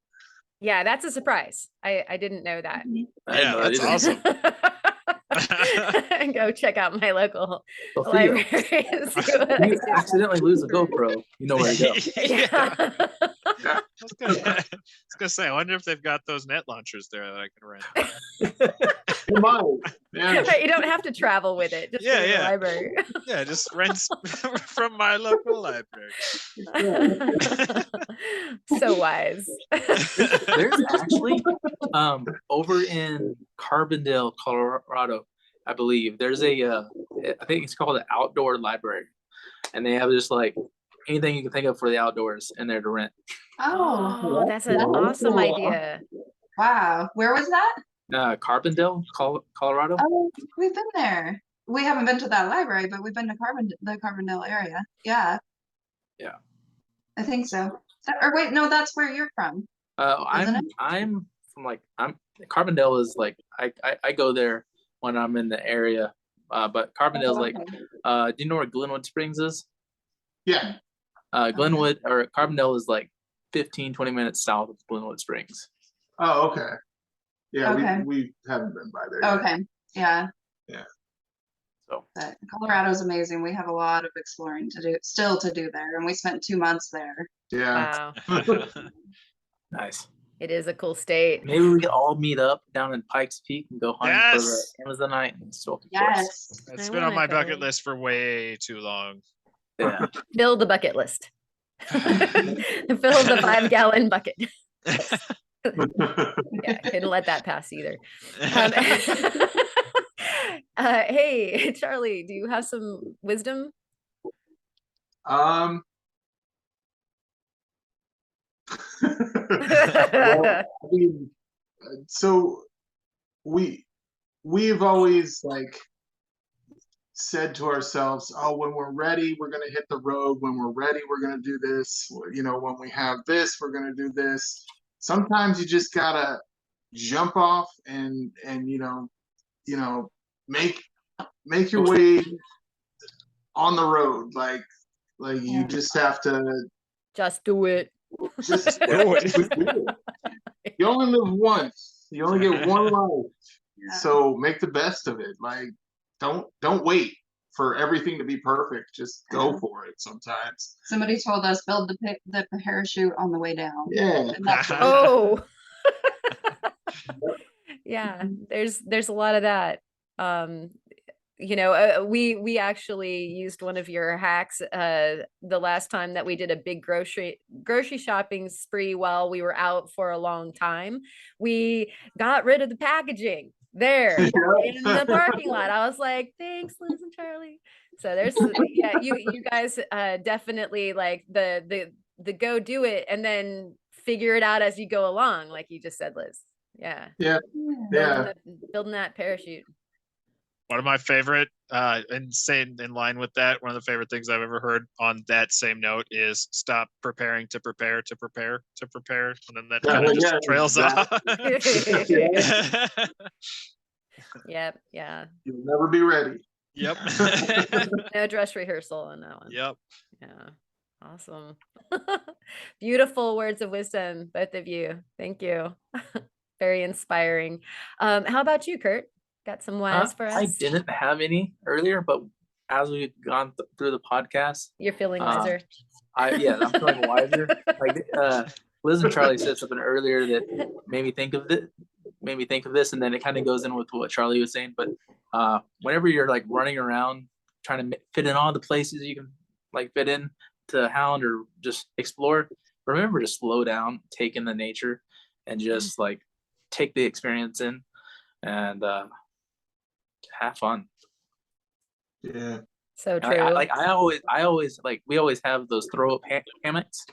Yeah, that's a surprise. I didn't know that. I didn't Yeah, know that that's either. awesome. And go check out my local So, Theo, library and see what I if you can. accidentally lose a GoPro, you know where to go. Yeah. Yeah. I was gonna say, I wonder if they've got those net launchers there that I can rent. You might. Yeah. Right, you don't have to travel with it. Just go to the Yeah. library. Yeah, just rent from my local library. So wise. There's actually over in Carbondale, Colorado, I believe there's a I think it's called an outdoor library, and they have just like anything you can think of for the outdoors in there to rent. Oh, that's an awesome idea. Wow. Where was that? Carbondale, Colorado. Oh, we've been there. We haven't been to that library, but we've been to the Carbondale area. Yeah. Yeah. I think so. Or wait, no, that's where you're from. Isn't it? I'm from like Carbondale is like I go there when I'm in the area, but Carbondale's like do you know where Glenwood Springs is? Yeah. Glenwood or Carbondale is like 15-20 minutes south of Glenwood Springs. Oh, okay. Yeah, Okay. we haven't been by there yet. Okay. Yeah. Yeah. So But Colorado's amazing. We have a lot of exploring still to do there, and we spent 2 months there. Yeah. Wow. nice. It is a cool state. Maybe we could all meet up down in Pikes Peak and go hunting for the Yes. Amazonite and so forth. Yes. It's I been on my wanna bucket go. list for way too long. Yeah. Fill the bucket list. Fill the 5-gallon bucket. Yeah, couldn't let that pass either. Hey, Charlie, do you have some wisdom? Well, I mean, so we've always like said to ourselves, oh, when we're ready, we're going to hit the road. When we're ready, we're going to do this. You know, when we have this, we're going to do this. Sometimes you just gotta jump off and you know make your way on the road. Like you just have to Just do it. just Do it. do it. You only live once. You only get one life. Yeah. So make the best of it. Like don't wait for everything to be perfect. Just go for it sometimes. Somebody told us build the parachute on the way down. Yeah. And that's what Oh. Yeah, there's a lot of that. You know, we actually used one of your hacks the last time that we did a big grocery shopping spree while we were out for a long time. We got rid of the packaging there in the parking lot. I was like, thanks, Liz and Charlie. So there's yeah, you guys definitely like the go do it and then figure it out as you go along, like you just said, Liz. Yeah. Yeah. Yeah. Building that parachute. One of my favorite, and saying in line with that, one of the favorite things I've ever heard on that same note is stop preparing to prepare to prepare to prepare. And then that kind of just trails off. Yep. Yeah. You'll never be ready. Yep. No dress rehearsal on that one. Yep. Yeah. Awesome. Beautiful words of wisdom, both of you. Thank you. Very inspiring. How about you, Kurt? Got some wise for us? I didn't have any earlier, but as we've gone through the podcast, You're feeling wiser. I'm feeling wiser. Like Liz and Charlie said something earlier that made me think of this, and then it kind of goes in with what Charlie was saying. But whenever you're like running around trying to fit in all the places you can like fit in to hound or just explore, remember to slow down, take in the nature, and just like take the experience in and have fun. Yeah. So true. I always like we always have those throw up hammocks.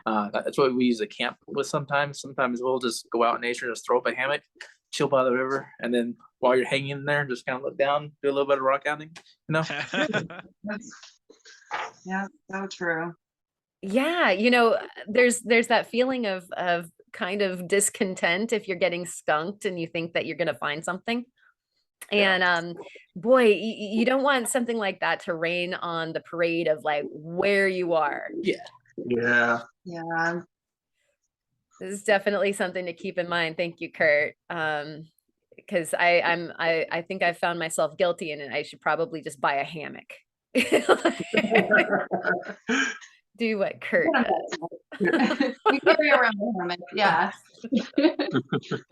That's what we use to camp with sometimes. Sometimes we'll just go out in nature and just throw up a hammock, chill by the river, and then while you're hanging in there, just kind of look down, do a little bit of rock hounding, you know? Yeah, so true. Yeah, you know, there's that feeling of kind of discontent if you're getting skunked and you think that you're going to find something. And boy, you don't want something like that to rain on the parade of like where you are. Yeah. Yeah. This is definitely something to keep in mind. Thank you, Kurt. Because I think I found myself guilty and I should probably just buy a hammock. Do what Kurt does. We carry around the hammock. Yeah.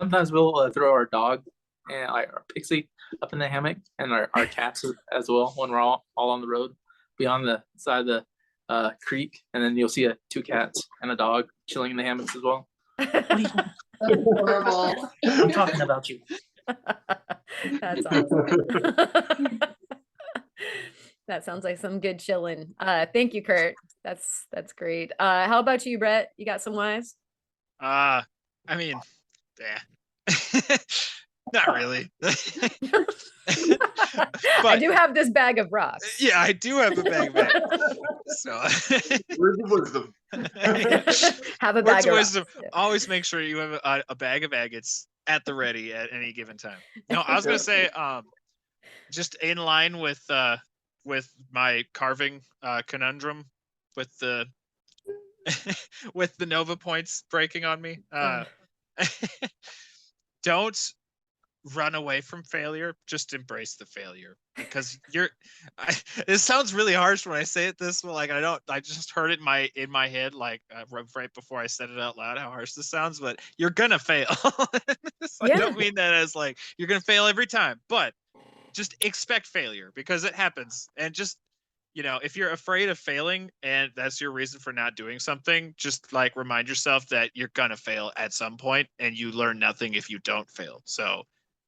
Sometimes we'll throw our dog and our Pixie up in the hammock, and our cats as well when we're all on the road, be on the side of the creek, and then you'll see two cats and a dog chilling in the hammocks as well. That's horrible. I'm talking about you. That's awesome. That sounds like some good chilling. Thank you, Kurt. That's great. How about you, Brett? You got some wise? I mean, yeah. Not really. I do have this bag of rocks. Yeah, I do have a bag of agates. So Where's the wisdom? Have a words bag of of wisdom. rocks. Always make sure you have a bag of agates at the ready at any given time. No, I was gonna say, just in line with my carving conundrum with the with the Nova points breaking on me. Don't run away from failure, just embrace the failure, because it sounds really harsh when I say it this way. Like I just heard it in my head, like right before I said it out loud, how harsh this sounds, but you're gonna fail. So I don't mean that as like you're gonna fail every time, but just expect failure because it happens. And just, if you're afraid of failing and that's your reason for not doing something, just like remind yourself that you're gonna fail at some point and you learn nothing if you don't fail. So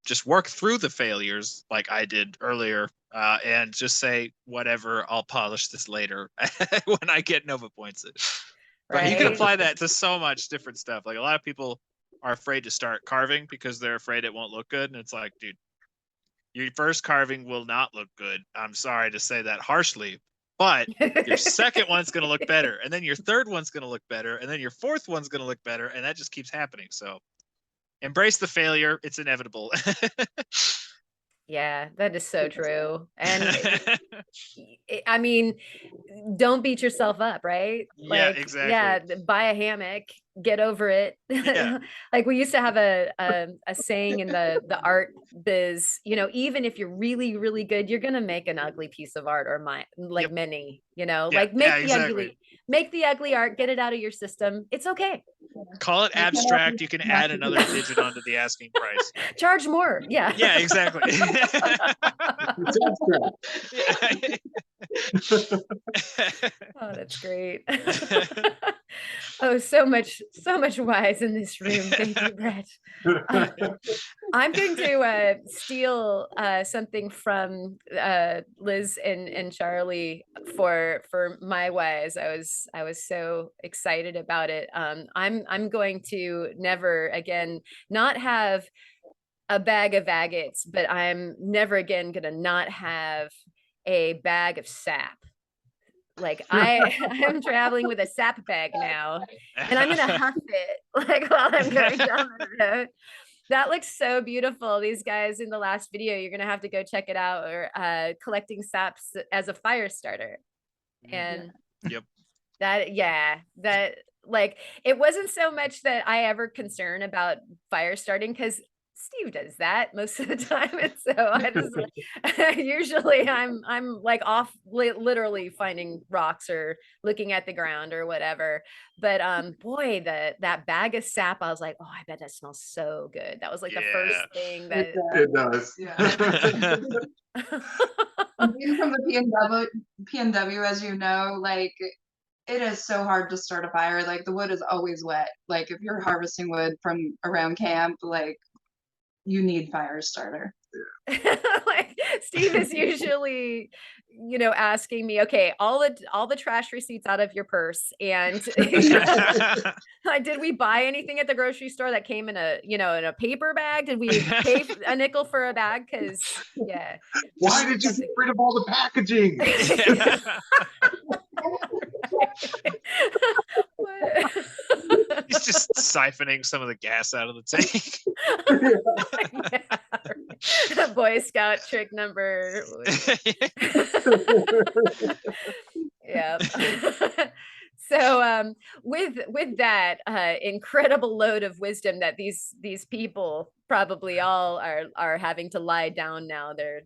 just work through the failures like I did earlier, and just say, whatever, I'll polish this later when I get Nova points. But you can apply that to so much different stuff. Like a lot of people are afraid to start carving because they're afraid it won't look good. And it's like, dude, your first carving will not look good. I'm sorry to say that harshly, but your second one's going to look better. And then your third one's going to look better. And then your fourth one's going to look better. And that just keeps happening. So embrace the failure. It's inevitable. Yeah, that is so true. And I mean, don't beat yourself up, right? Yeah, exactly. Yeah, buy a hammock, get over it. Yeah. Like we used to have a saying in the art biz, even if you're really, really good, you're gonna make an ugly piece of art or many, like make the ugly art, get it out of your system. It's okay. Call it abstract. You can add another digit onto the asking price. Charge more. Yeah. Yeah, exactly. Oh, that's great. Oh, so much wise in this room. Thank you, Brett. I'm going to steal something from Liz and Charlie for my wise. I was so excited about it. I'm going to never again not have a bag of agates, but I'm never again gonna not have a bag of sap. Like I'm traveling with a sap bag now, and I'm gonna huff it like while I'm going down the road. That looks so beautiful. These guys in the last video, you're gonna have to go check it out, or collecting saps as a fire starter. And yep. that like it wasn't so much that I ever concern about fire starting because Steve does that most of the time, and so I just usually I'm like off literally finding rocks or looking at the ground or whatever. But boy, that bag of sap, I was like, oh, I bet that smells so good. That was like the first thing that it does. Yeah. Being from the PNW, as you know, like it is so hard to start a fire. Like the wood is always wet. Like if you're harvesting wood from around camp, like you need fire starter. Like Steve is usually, asking me, okay, all the trash receipts out of your purse, and did we buy anything at the grocery store that came in a paper bag? Did we pay a nickel for a bag? Because why did you get rid of all the packaging? Just siphoning some of the gas out of the tank. Yeah. Boy Scout trick number. Yeah. So with that incredible load of wisdom that these people probably all are having to lie down now, they're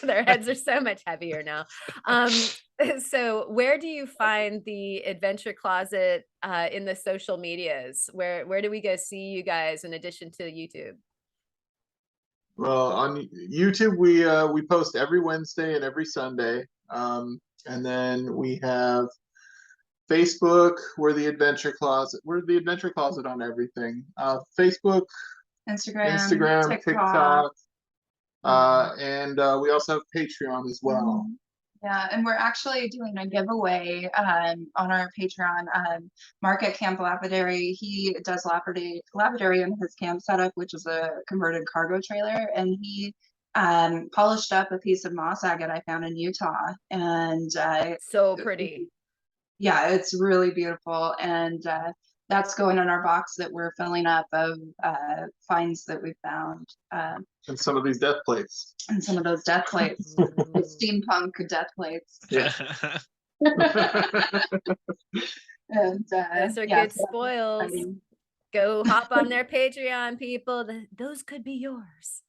their heads are so much heavier now. So where do you find the Adventure Closet in the social medias? Where do we go see you guys in addition to YouTube? Well, on YouTube, we post every Wednesday and every Sunday. And then we have Facebook. We're the Adventure Closet. We're the Adventure Closet on everything. Facebook, Instagram, TikTok. And we also have Patreon as well. Yeah, and we're actually doing a giveaway on our Patreon. Mark at Camp Lapidary, he does lapidary in his camp setup, which is a converted cargo trailer, and he polished up a piece of moss agate I found in Utah, and So pretty. Yeah, it's really beautiful, and that's going in our box that we're filling up of finds that we found. And some of these death plates. And some of those death plates, the steampunk death plates. Yeah. And Those are yeah, good spoils. Go hop on their Patreon, people. Those could be yours.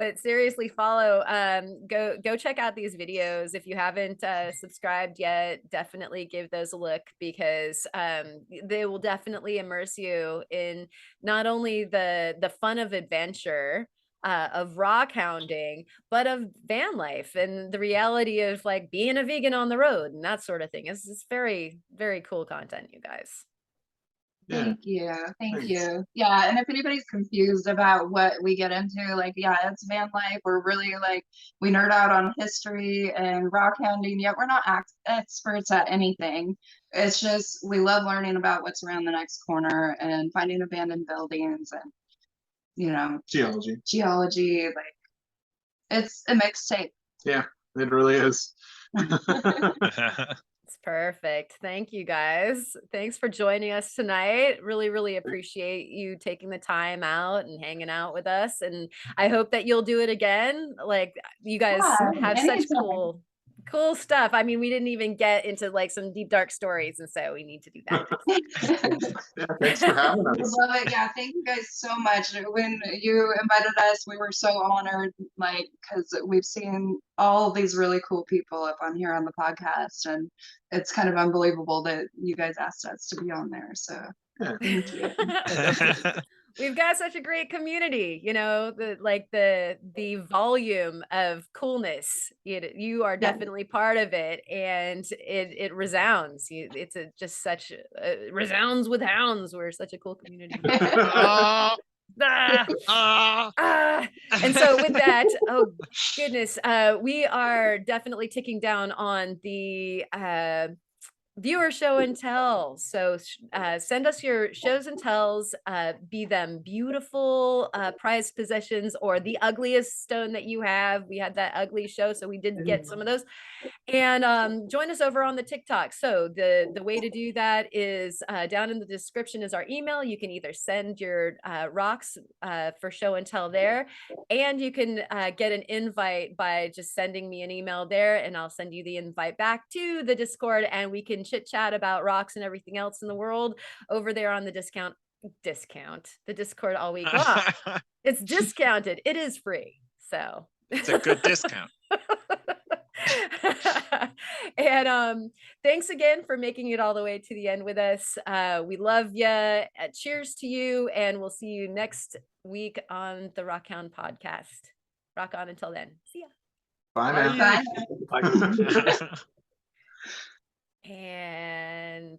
But seriously, follow. Go check out these videos. If you haven't subscribed yet, definitely give those a look, because they will definitely immerse you in not only the fun of adventure, of rock hounding, but of van life and the reality of like being a vegan on the road and that sort of thing. It's very, very cool content, you guys. Yeah. Thank you. Thank Thanks. you. Yeah. And if anybody's confused about what we get into, like, yeah, it's van life. We're really like, we nerd out on history and rock hounding, yet we're not experts at anything. It's just, we love learning about what's around the next corner and finding abandoned buildings and, geology. Like, it's a mixtape. Yeah, it really is. It's perfect. Thank you guys. Thanks for joining us tonight. Really, really appreciate you taking the time out and hanging out with us. And I hope that you'll do it again. Like, you guys have such cool stuff. I mean, we didn't even get into like some deep, dark stories, and so we need to do that. Yeah, thanks for having I us. love it. Yeah, thank you guys so much. When you invited us, we were so honored, like, because we've seen all these really cool people up on here on the podcast, and it's kind of unbelievable that you guys asked us to be on there. So thank you. We've got such a great community, the volume of coolness. You are definitely part of it, and it resounds. It's resounds with hounds. We're such a cool community. And so with that, oh goodness, we are definitely ticking down on the viewer show and tell. So send us your shows and tells, be them beautiful prized possessions or the ugliest stone that you have. We had that ugly show, so we did get some of those. And join us over on the TikTok. So the way to do that is down in the description is our email. You can either send your rocks for show and tell there, and you can get an invite by just sending me an email there, and I'll send you the invite back to the Discord, and we can chit chat about rocks and everything else in the world over there on the the Discord all week long. It's discounted. It is free. So it's a good discount. And thanks again for making it all the way to the end with us. We love you. Cheers to you, and we'll see you next week on the Rockhound Podcast. Rock on until then. See ya. Bye, man. Bye. Bye. And